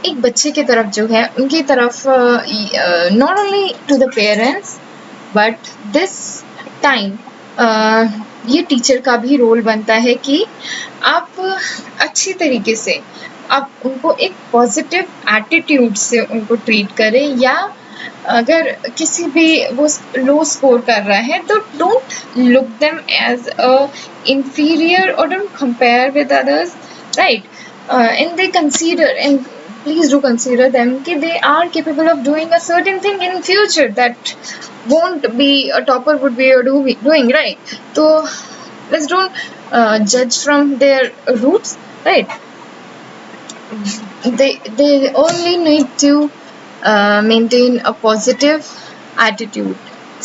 [SPEAKER 1] एक बच्चे की तरफ जो है उनकी तरफ not only to the parents but this time ये टीचर का भी रोल बनता है कि आप अच्छी तरीके से आप उनको एक पॉजिटिव एटीट्यूड से उनको ट्रीट करें, या अगर किसी भी वो लो स्कोर कर रहा है तो don't look them as a inferior or don't compare with others, right? And they consider, and please do consider them that they are capable of doing a certain thing in future that won't be a topper would be doing, right? So let's don't judge from their roots, right? They only need to maintain a positive attitude,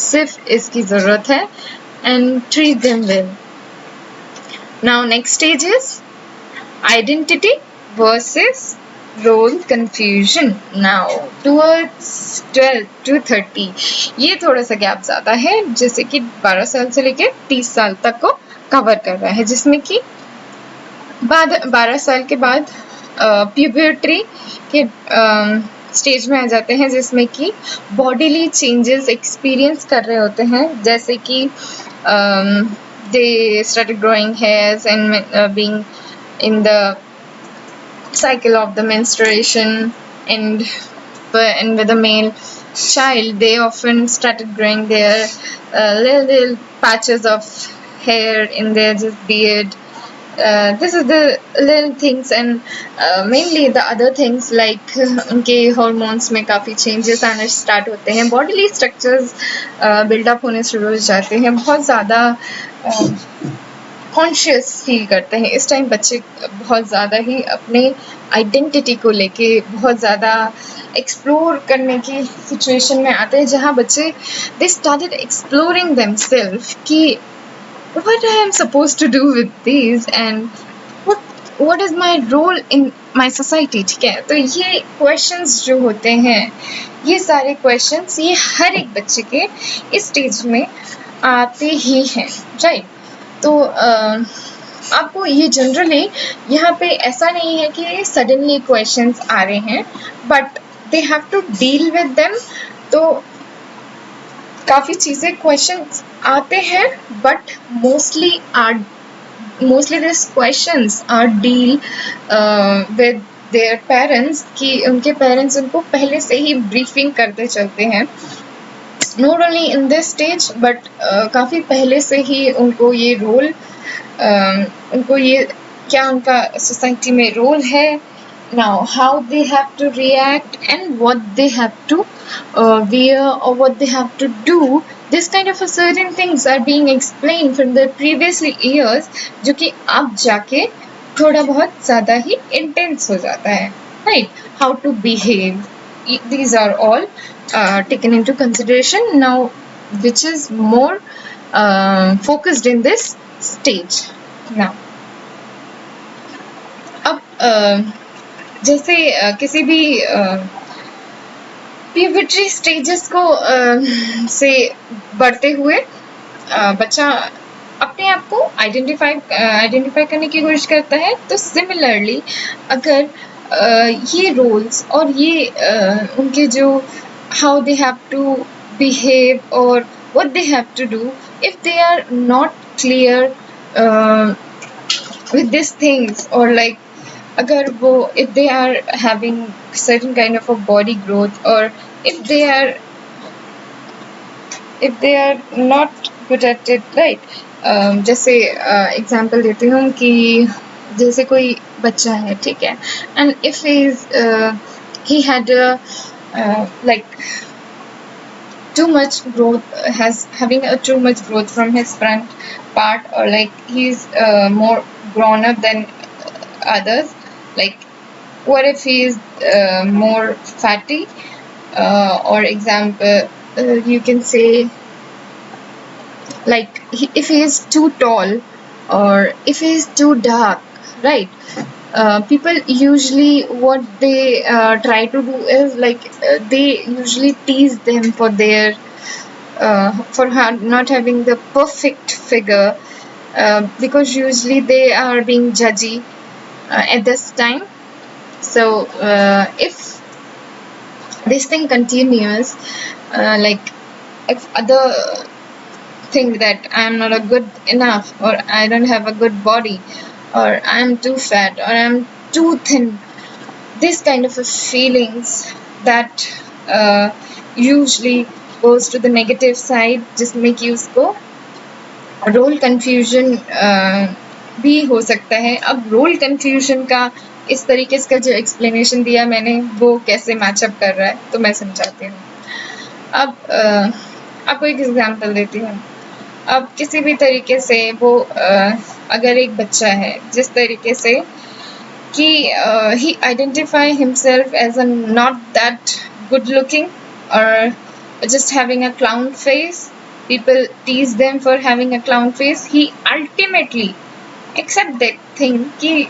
[SPEAKER 1] सिर्फ इसकी ज़रूरत है, and treat them well. Now next stage is identity versus role confusion. Now towards 12 to 30 ये थोड़ा सा gap ज़्यादा है, जैसे कि 12 साल से लेके 30 साल तक को कवर कर रहा है, जिसमें कि बाद 12 साल के बाद प्यूबर्टी के स्टेज में आ जाते हैं, जिसमें कि बॉडीली चेंजेस एक्सपीरियंस कर रहे होते हैं, जैसे कि they started growing hairs and being in the cycle of the menstruation, and with a male child they often started growing their little patches of hair in their just beard. This is the little things, and mainly the other things like उनके hormones में काफ़ी changes आने start होते हैं, bodily structures build up होने शुरू हो जाते हैं, बहुत ज़्यादा कॉन्शियस फील करते हैं इस टाइम बच्चे, बहुत ज़्यादा ही अपने आइडेंटिटी को लेके बहुत ज़्यादा एक्सप्लोर करने की सिचुएशन में आते हैं, जहाँ बच्चे दे स्टार्टेड एक्सप्लोरिंग देमसेल्फ कि what I am supposed to do with these and what is my role in my society, ठीक है? तो ये questions जो होते हैं, ये सारे questions ये हर एक बच्चे के इस स्टेज में आते ही हैं, राइट? तो आपको ये जनरली यहाँ पे ऐसा नहीं है कि सडनली क्वेश्चंस आ रहे हैं, but they have to deal with them. तो काफ़ी चीज़ें क्वेश्चंस आते हैं, but mostly this questions are deal with their parents, कि उनके पेरेंट्स उनको पहले से ही ब्रीफिंग करते चलते हैं, not only in this stage but काफ़ी पहले से ही उनको ये रोल उनको ये क्या उनका सोसाइटी में रोल है, now how they have to react and what they have to wear or what they have to do, this kind of a certain things are being explained from the previous years, जो कि अब जाके थोड़ा बहुत ज़्यादा ही intense हो जाता है, right? How to behave, these are all taken into consideration now, which is more focused in this stage. Now अब जैसे किसी भी प्यूबर्टी स्टेजेस को से बढ़ते हुए बच्चा अपने आप को आइडेंटिफाई करने की कोशिश करता है, तो सिमिलरली अगर ये रोल्स और ये उनके जो how they have to behave और what they have to do, if they are not clear with these things, or like अगर वो if they are having certain kind of a body growth, or if they are not good at it, right? जैसे example देती हूँ कि जैसे कोई बच्चा है, ठीक है, and if he had like too much growth, having a too much growth from his front part, or like he's more grown up than others, like what if he is more fatty, or example you can say like if he is too tall or if he is too dark, right? People usually what they try to do is like they usually tease them for their for not having the perfect figure, because usually they are being judgy at this time. So if this thing continues, like if other think that I am not a good enough, or I don't have a good body, or I am too fat, or I am too thin, this kind of a feelings that usually goes to the negative side, जिसमें कि उसको role confusion भी हो सकता है. अब role confusion का इस तरीके से जो एक्सप्लेनेशन दिया मैंने वो कैसे मैचअप कर रहा है तो मैं समझाती हूँ. अब आपको एक एग्जांपल देती हूँ. अब किसी भी तरीके से वो अगर एक बच्चा है जिस तरीके से कि he identify himself as a not that good looking or just having a clown face, people tease them for having a clown face, he ultimately accept that thing कि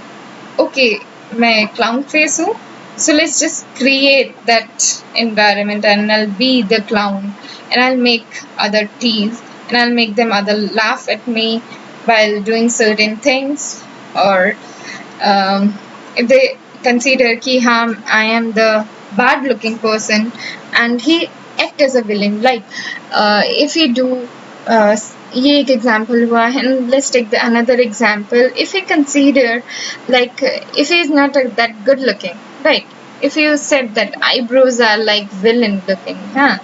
[SPEAKER 1] okay मैं clown face हूँ, so let's just create that environment and I'll be the clown and I'll make other tease and I'll make them other laugh at me while doing certain things, or if they consider कि हाँ I am the bad looking person and he act as a villain, like if he do ये एक example हुआ, and let's take the another example. If he consider like if he is not that good looking, right? If you said that eyebrows are like villain looking, huh?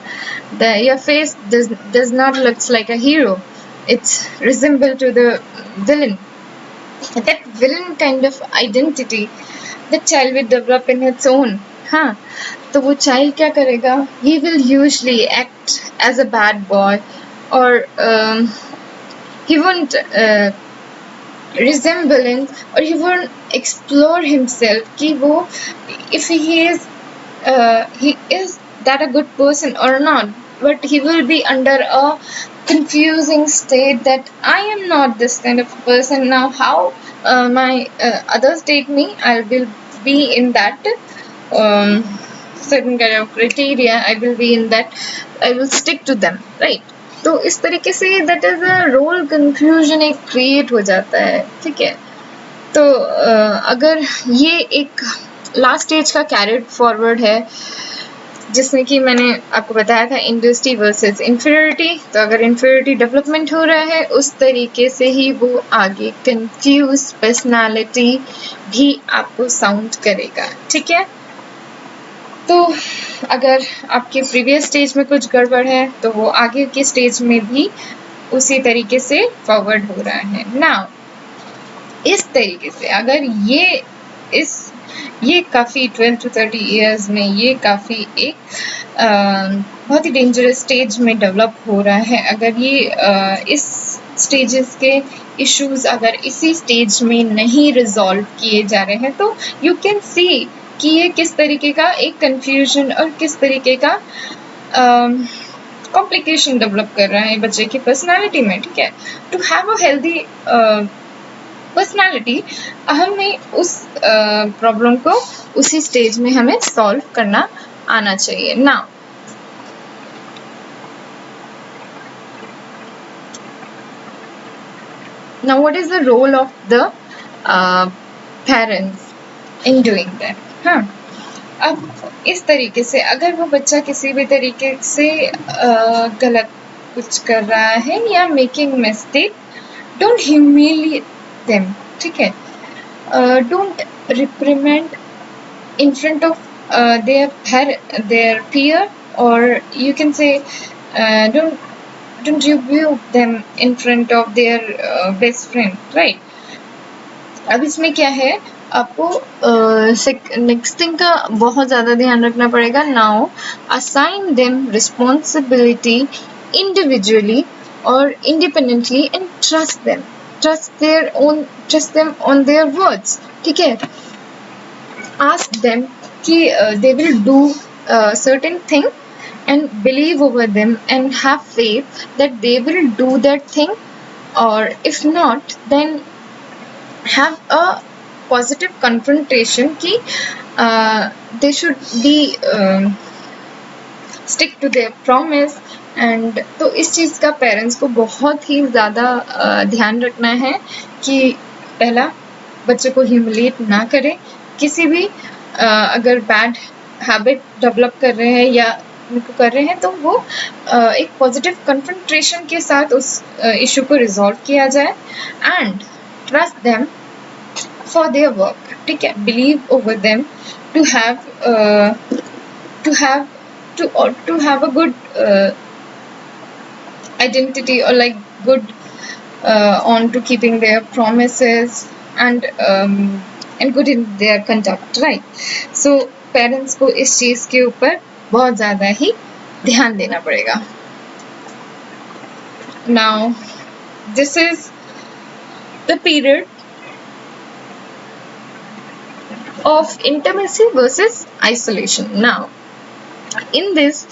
[SPEAKER 1] Your face does not looks like a hero. It's resemble to the villain. That villain kind of identity, the child will develop in its own. हाँ, तो वो child क्या करेगा? He will usually act as a bad boy, or he won't resemblance, or he won't explore himself कि वो if he is that a good person or not, but he will be under a confusing state that I am not this kind of person. Now how my others take me, I will be in that certain kind of criteria, I will be in that, I will stick to them, right? तो इस तरीके से that is a role confusion एक create हो जाता है, ठीक है. तो अगर ये एक लास्ट स्टेज का कैरिड फॉरवर्ड है जिसमें कि मैंने आपको बताया था इंडस्ट्री वर्सेस इंफीरियरिटी, तो अगर इंफीरियरिटी डेवलपमेंट हो रहा है उस तरीके से ही वो आगे कंफ्यूज पर्सनालिटी भी आपको साउंड करेगा, ठीक है. तो अगर आपके प्रीवियस स्टेज में कुछ गड़बड़ है तो वो आगे के स्टेज में भी उसी तरीके से फॉरवर्ड हो रहा है. नाउ इस तरीके से अगर ये काफ़ी 12 to 30 इयर्स में ये काफ़ी एक बहुत ही डेंजरस स्टेज में डेवलप हो रहा है. अगर ये इस स्टेजेस के इश्यूज अगर इसी स्टेज में नहीं रिजॉल्व किए जा रहे हैं तो यू कैन सी कि ये किस तरीके का एक कंफ्यूजन और किस तरीके का कॉम्प्लिकेशन डेवलप कर रहा है बच्चे की पर्सनालिटी में, ठीक है. To have a healthy personality हमें उस प्रॉब्लम को उसी स्टेज में हमें सॉल्व करना आना चाहिए. Now what is the role of the parents in doing that? हाँ, अब इस तरीके से अगर वो बच्चा किसी भी तरीके से गलत कुछ कर रहा है या making mistake, don't humiliate them, ठीक है. Don't reprimand in front of their peer, or you can say don't rebuke them in front of their best friend, right? अब इसमें क्या है, आपको नेक्स्ट थिंग का बहुत ज़्यादा ध्यान रखना पड़ेगा. Now assign them responsibility individually और independently and trust them on their words, ठीक है. Ask them कि they will do certain thing and believe over them and have faith that they will do that thing, or if not then have a positive confrontation कि they should be stick to their promise. and तो इस चीज़ का parents को बहुत ही ज़्यादा ध्यान रखना है कि पहला बच्चे को ह्यूमिलिएट ना करें. किसी भी अगर बैड हैबिट डेवलप कर रहे हैं या को कर रहे हैं तो वो एक पॉजिटिव कन्फ्रंट्रेशन के साथ उस इशू को रिजॉल्व किया जाए and trust them for their work, ठीक है, believe over them to have a good identity or like good on to keeping their promises and good in their conduct, right? So parents को इस चीज के ऊपर बहुत ज़्यादा ही ध्यान देना पड़ेगा. Now this is the period of intimacy versus isolation. Now in this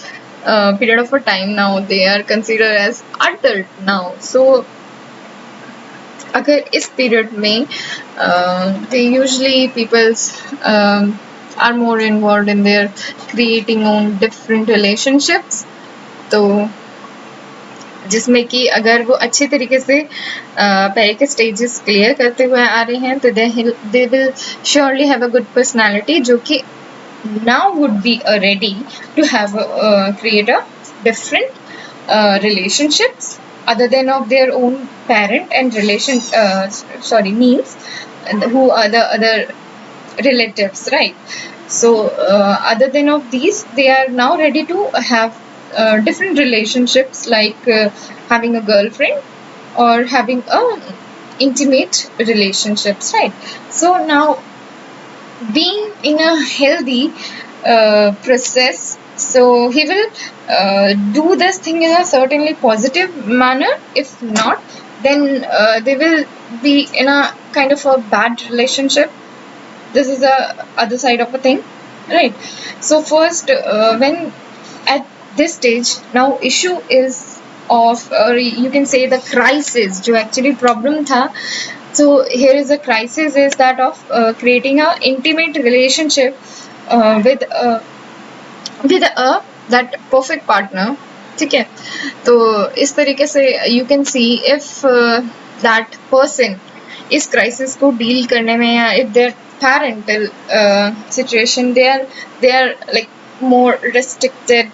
[SPEAKER 1] period of a time, now they are considered as adult now. So अगर इस पीरियड में they usually people's are more involved in their creating own different relationships, तो जिसमें कि अगर वो अच्छे तरीके से पहले के स्टेजेस क्लियर करते हुए आ रहे हैं तो they will surely have a good personality, जो कि now would be ready to have create a different relationships other than of their own parent and means who are the other relatives, right? So other than of these, they are now ready to have different relationships like having a girlfriend or having a intimate relationships, right? So now being in a healthy process, so he will do this thing in a certainly positive manner. If not, then they will be in a kind of a bad relationship. This is the other side of a thing, right? So first when at this stage, now issue is of or you can say the crisis जो actually problem था. So here is a crisis is that of creating a intimate relationship with a that perfect partner, ठीक है. तो इस तरीके से you can see if that person इस crisis को deal करने में या if their parental situation they are like more restricted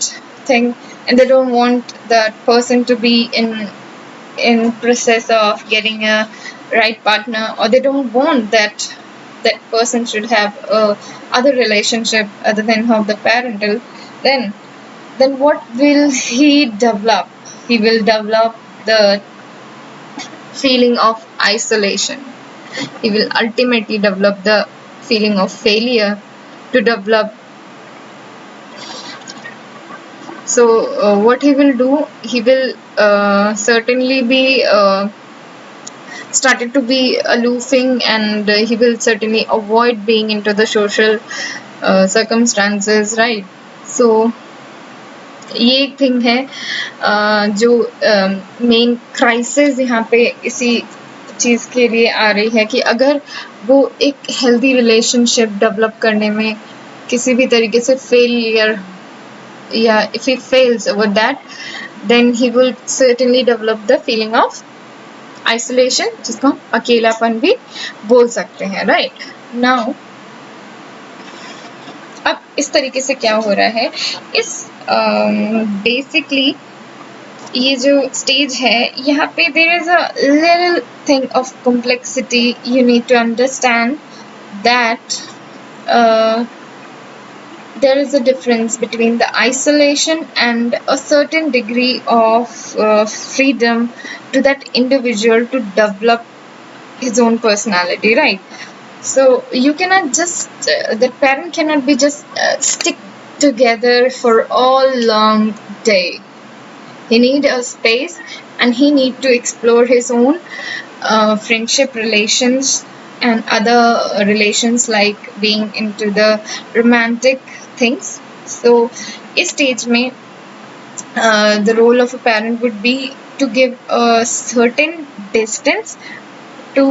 [SPEAKER 1] thing and they don't want that person to be in process of getting a right partner, or they don't want that person should have other relationship other than of the parental, then what will he develop? He will develop the feeling of isolation. He will ultimately develop the feeling of failure to develop. So what he will do, he will certainly be started to be aloofing, and he will certainly avoid being into the social circumstances, right? So ये एक thing है जो main crisis यहाँ पे इसी चीज़ के लिए आ रही है कि अगर वो एक हेल्दी रिलेशनशिप डेवलप करने में किसी भी तरीके से फेलियर या if he fails over that, then he will certainly develop the feeling of isolation, जिसको हम अकेलापन भी बोल सकते हैं, right? Now अब इस तरीके से क्या हो रहा है, इस बेसिकली ये जो स्टेज है यहाँ पे there is a little thing of complexity. You need to understand that there is a difference between the isolation and a certain degree of freedom to that individual to develop his own personality, right? So you cannot just the parent cannot be just stick together for all long day. He need a space and he need to explore his own friendship relations and other relations like being into the romantic things. So इस stage में the role of a parent would be to give a certain distance to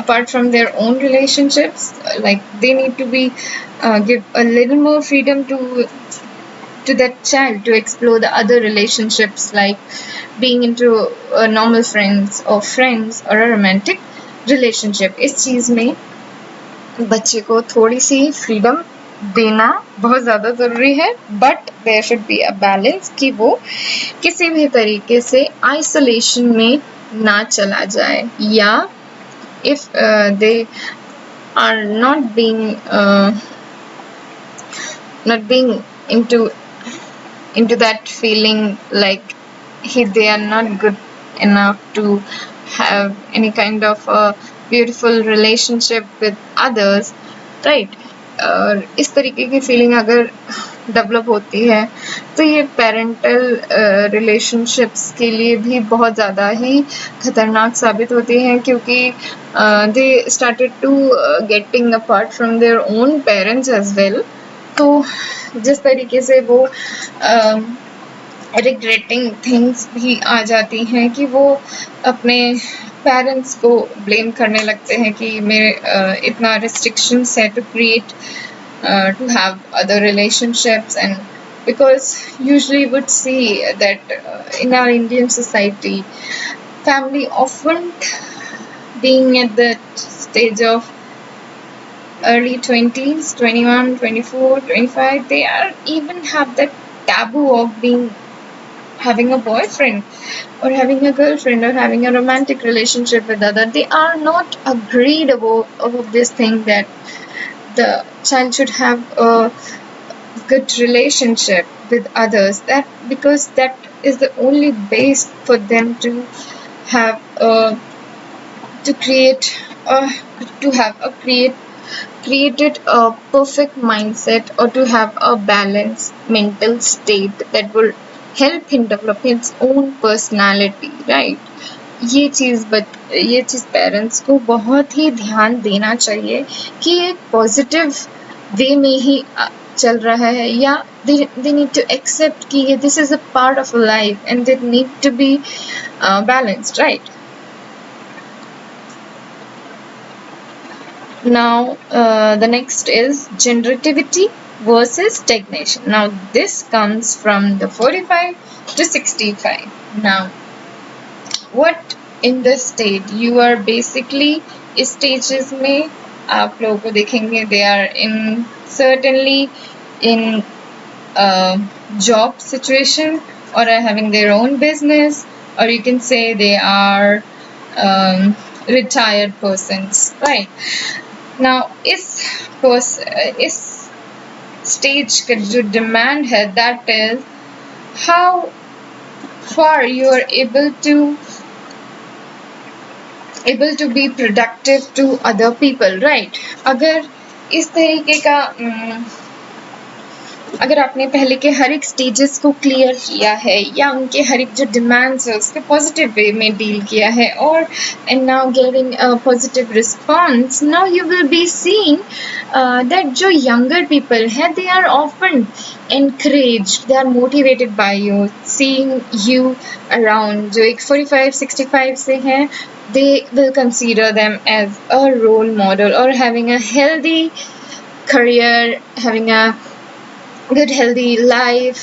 [SPEAKER 1] apart from their own relationships, like they need to be give a little more freedom to that child to explore the other relationships like being into normal friends or a romantic relationship. इस चीज़ में बच्चे को थोड़ी सी freedom देना बहुत ज़्यादा ज़रूरी है, but there should be a balance कि वो किसी भी तरीके से आइसोलेशन में ना चला जाए, या if they are not being into that feeling like they are not good enough to have any kind of a beautiful relationship with others, right? और इस तरीके की फीलिंग अगर डेवलप होती है तो ये पेरेंटल रिलेशनशिप्स के लिए भी बहुत ज़्यादा ही खतरनाक साबित होती हैं, क्योंकि they started to getting apart from their own parents as well. तो जिस तरीके से वो रिग्रेटिंग थिंग्स भी आ जाती हैं कि वो अपने पेरेंट्स को ब्लेम करने लगते हैं कि मेरे इतना रिस्ट्रिक्शंस है to create to have other relationships, and because usually would see that in our Indian society, family often being at that stage of early 20s, 21, 24, 25, they are even have that taboo of being having a boyfriend or having a girlfriend or having a romantic relationship with other. They are not agreed about this thing that the child should have a good relationship with others, that because that is the only base for them to have to create to have a created a perfect mindset, or to have a balanced mental state that will help him develop his own personality, right? ये चीज़ parents को बहुत ही ध्यान देना चाहिए कि एक positive way में ही चल रहा है, या they need to accept कि ये this is a part of life and they need to be balanced, right? Now the next is generativity versus stagnation. Now this comes from the 45 to 65. Now what in the state you are basically इस stages में आप लोगों को देखेंगे they are in certainly in a job situation or are having their own business, or you can say they are retired persons, right? Now इस stage का जो demand है that is how far you are able to be productive to other people, right? अगर इस तरीके का अगर आपने पहले के हर एक स्टेजेस को क्लियर किया है, या उनके हर एक जो डिमांड्स है उसके पॉजिटिव वे में डील किया है, और and now getting a positive response, now you will be seeing that जो यंगर पीपल है they are often encouraged, they are motivated by you, seeing you around. जो एक 45-65 से हैं, they will consider them as a role model, or having a healthy career, having a good healthy life,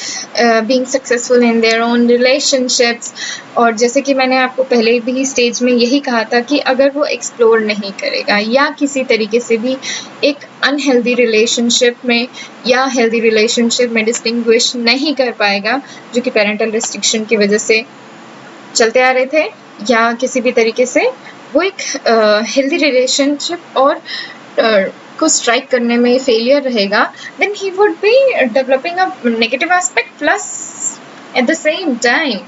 [SPEAKER 1] being successful in their own relationships. और जैसे कि मैंने आपको पहले भी स्टेज में यही कहा था कि अगर वो एक्सप्लोर नहीं करेगा या किसी तरीके से भी एक अनहेल्दी रिलेशनशिप में या हेल्दी रिलेशनशिप में डिस्टिंग्विश नहीं कर पाएगा, जो कि पेरेंटल रिस्ट्रिक्शन की वजह से चलते आ रहे थे, या किसी भी तरीके से वो एक हेल्दी रिलेशनशिप और को स्ट्राइक करने में फेलियर रहेगा, then he would be developing a negative aspect, plus at the same time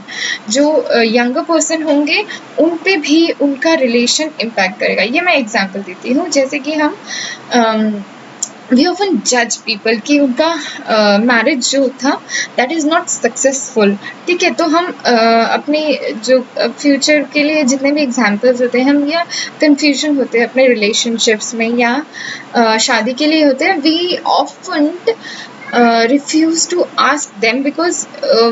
[SPEAKER 1] जो यंगर पर्सन होंगे उन पे भी उनका रिलेशन इम्पैक्ट करेगा। ये मैं एग्जांपल देती हूँ, जैसे कि हम we often judge people कि उनका मैरिज जो था that is not successful, ठीक है? तो हम अपने जो फ्यूचर के लिए जितने भी एग्जाम्पल्स होते हैं, हम या कंफ्यूजन होते हैं अपने रिलेशनशिप्स में या शादी के लिए होते हैं, we often refuse to ask them because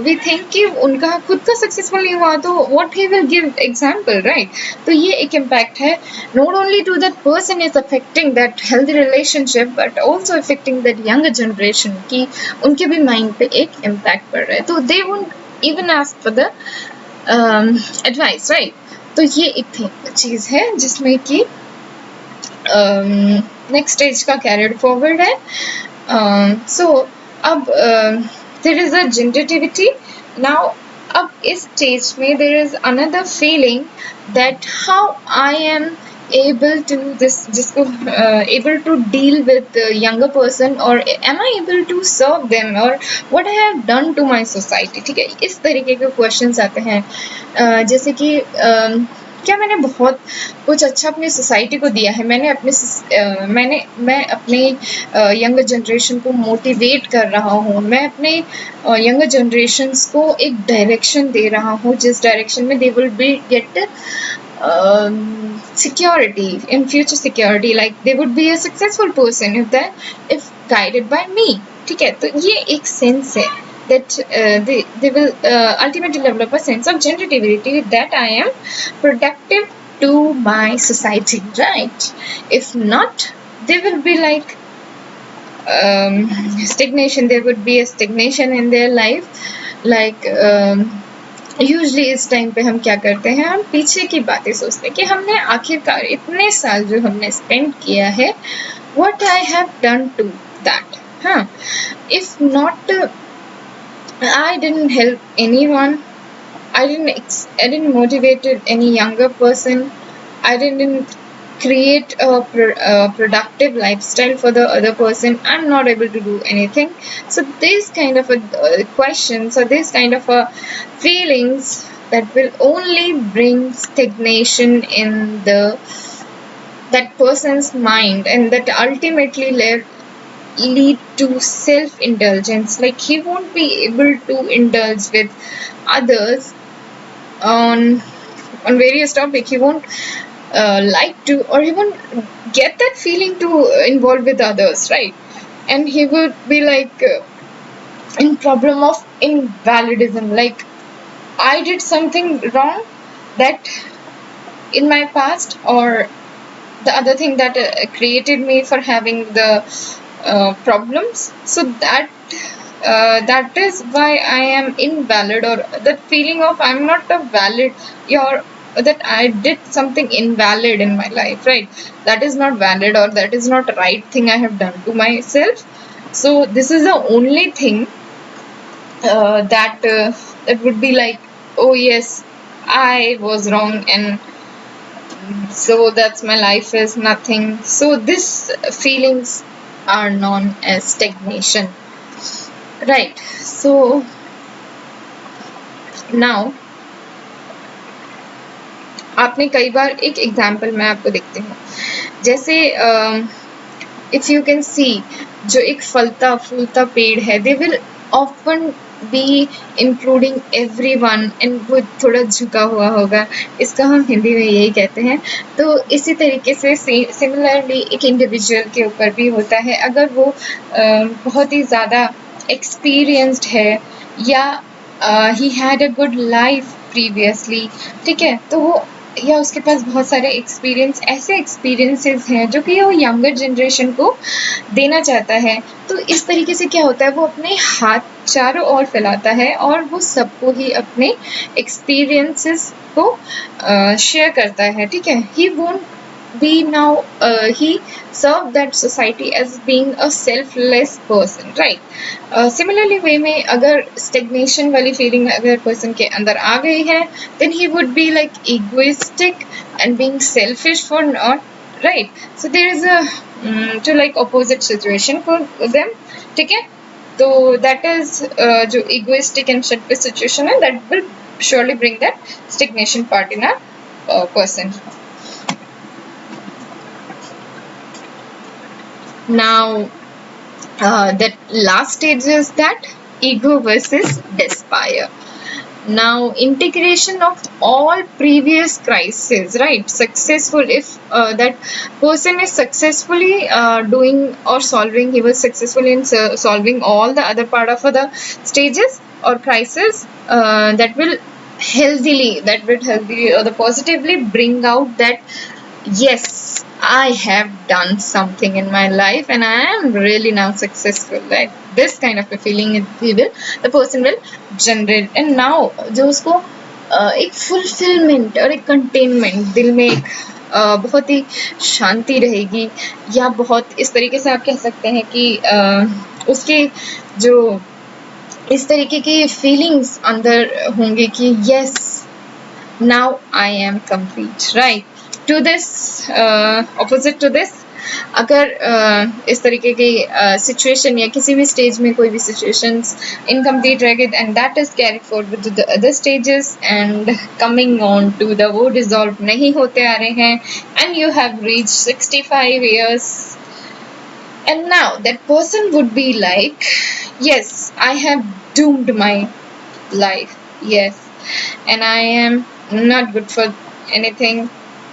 [SPEAKER 1] we think कि उनका खुद का सक्सेसफुल नहीं हुआ तो what he will give example, right? तो ये एक impact है, not only to that person is affecting that healthy relationship but also affecting that younger generation कि उनके भी mind पे एक impact पड़ रहा है, तो they won't even ask for the advice, right? तो ये एक चीज़ है जिसमें कि नेक्स्ट स्टेज का कैरियर फॉरवर्ड है। So अब there is a generativity now. अब इस stage में there is another feeling that how I am able to this जिसको able to deal with the younger person, or am I able to serve them, or what I have done to my society. ठीक है, इस तरीके के questions आते हैं. जैसे कि क्या मैंने बहुत कुछ अच्छा अपनी सोसाइटी को दिया है. मैं अपने यंगर जनरेशन को मोटिवेट कर रहा हूँ. मैं अपने यंगर जनरेशन्स को एक डायरेक्शन दे रहा हूँ जिस डायरेक्शन में they will be get security in future security, like they would be a successful person if guided by me. ठीक है, तो ये एक sense है that they will ultimately develop a sense of generativity, that I am productive to my society, right? If not, they will be like stagnation. There would be a stagnation in their life, like usually इस time पे हम क्या करते हैं, हम पीछे की बातें सोचते हैं कि हमने आखिरकार इतने साल जो हमने स्पेंड किया है, what I have done to that. हाँ, if not, I didn't help anyone, I didn't motivated any younger person, I didn't create a productive lifestyle for the other person, I'm not able to do anything. So these kind of questions, or these kind of feelings that will only bring stagnation in that person's mind, and that ultimately lead to self-indulgence. Like he won't be able to indulge with others on various topics. He won't like to, or he won't get that feeling to involve with others, right? And he would be like in problem of invalidism, like I did something wrong that in my past, or the other thing that created me for having the problems. So that is why I am invalid, or that feeling of I'm not a valid, or that I did something invalid in my life, right? That is not valid, or that is not right thing I have done to myself. So this is the only thing that would be like, oh yes, I was wrong, and so that's my life is nothing. So these feelings are known as stagnation, right? So now आपने कई बार एक example मैं आपको देखती हूँ, जैसे if you can सी, जो एक फलता फूलता पेड़ है, they will often be including everyone, and वो थोड़ा झुका हुआ होगा, इसका हम हिंदी में यही कहते हैं. तो इसी तरीके से सिमिलरली एक इंडिविजुअल के ऊपर भी होता है. अगर वो बहुत ही ज़्यादा एक्सपीरियंस्ड है, या he had a good life previously, ठीक है, तो वो, या उसके पास बहुत सारे ऐसे एक्सपीरियंसेस हैं जो कि वो यंगर जनरेशन को देना चाहता है. तो इस तरीके से क्या होता है, वो अपने हाथ चारों ओर फैलाता है, और वो सबको ही अपने एक्सपीरियंसेस को शेयर करता है. ठीक है, he won't be now he serve that society as being a selfless person, right? Similarly way में अगर stagnation वाली feeling अगर person के अंदर आ गई है, then he would be like egoistic and being selfish for not, right? So there is a to like opposite situation for them, ठीक है. तो that is जो egoistic and selfish situation है, that will surely bring that stagnation part in a person. Now, that last stage is that ego versus despair. Now, integration of all previous crises, right? Successful, if that person is successfully doing or solving, he was successful in solving all the other part of the stages or crisis, that will healthily or the positively bring out that yes, I have done something in my life and I am really now successful. Like this kind of a feeling the person will generate. And now जो उसको एक fulfillment और एक containment दिल में एक बहुत ही शांति रहेगी, या बहुत इस तरीके से आप कह सकते हैं कि उसके जो इस तरीके की फीलिंग्स अंदर होंगे कि yes, now I am complete, right. To this opposite to this, अगर इस तरीके की सिचुएशन या किसी भी स्टेज में कोई भी सिचुएशंस इनकम्प्लीट रह गई, and that is carry forward with the other stages and coming on to the वो डिसॉल्व नहीं होते आ रहे हैं, and you have reach 65 years, and now that person would be like, yes, I have doomed my life, yes, and I am not good for anything,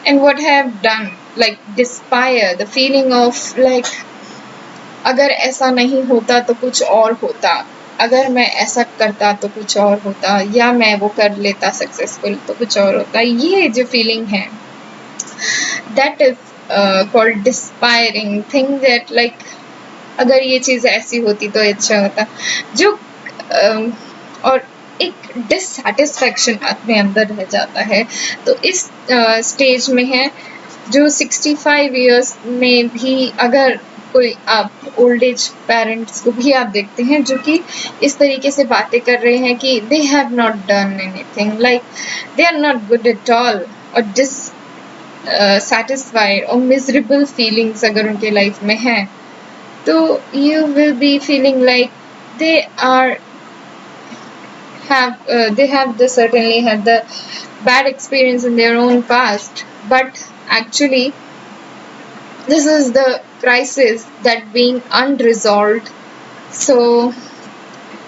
[SPEAKER 1] and what I have done, like despair, the feeling of like, अगर ऐसा नहीं होता तो कुछ और होता, अगर मैं ऐसा करता तो कुछ और होता, या मैं वो कर लेता सक्सेसफुल तो कुछ और होता, ये जो फीलिंग है, that is called despairing thing, that like अगर ये चीज़ ऐसी होती तो अच्छा होता, जो और एक डिससैटिस्फैक्शन अपने अंदर रह जाता है। तो इस स्टेज में है जो 65 इयर्स में भी, अगर कोई आप ओल्ड एज पेरेंट्स को भी आप देखते हैं जो कि इस तरीके से बातें कर रहे हैं कि they have not done anything, like they are not good at all, और डिस satisfied और miserable feelings अगर उनके लाइफ में है, तो you will be feeling like they are they have the certainly had the bad experience in their own past, but actually this is the crisis that being unresolved, so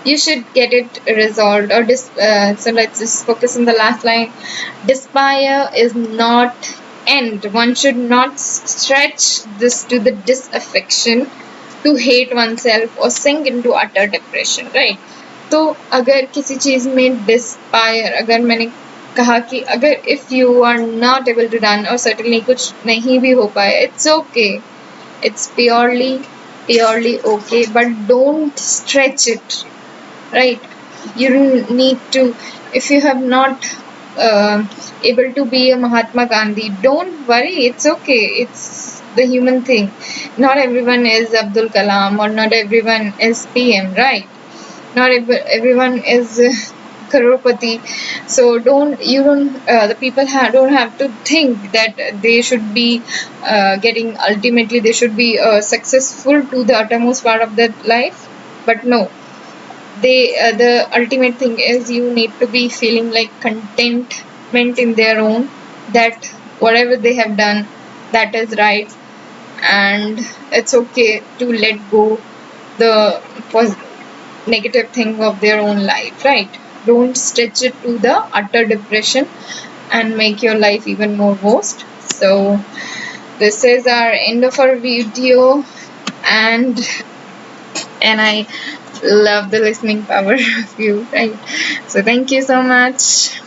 [SPEAKER 1] you should get it resolved, or so let's just focus on the last line. Despair is not end. One should not stretch this to the disaffection, to hate oneself or sink into utter depression, right? तो अगर किसी चीज में डिस्पायर, अगर मैंने कहा कि अगर if you are not able to done, और सर्टेनली कुछ नहीं भी हो पाए, it's okay, it's purely okay, but don't stretch it, right? You don't need to, if you have not able to be a Mahatma Gandhi, don't worry, it's okay, it's the human thing. Not everyone is Abdul Kalam, or not everyone is PM, right? Not everyone is crorepati. So the people don't have to think that they should be getting, ultimately they should be successful to the uttermost part of their life, but no, the ultimate thing is you need to be feeling like contentment in their own, that whatever they have done, that is right, and it's okay to let go the negative thing of their own life, right? Don't stretch it to the utter depression and make your life even more worst. So this is our end of our video, and I love the listening power of you, right? So thank you so much.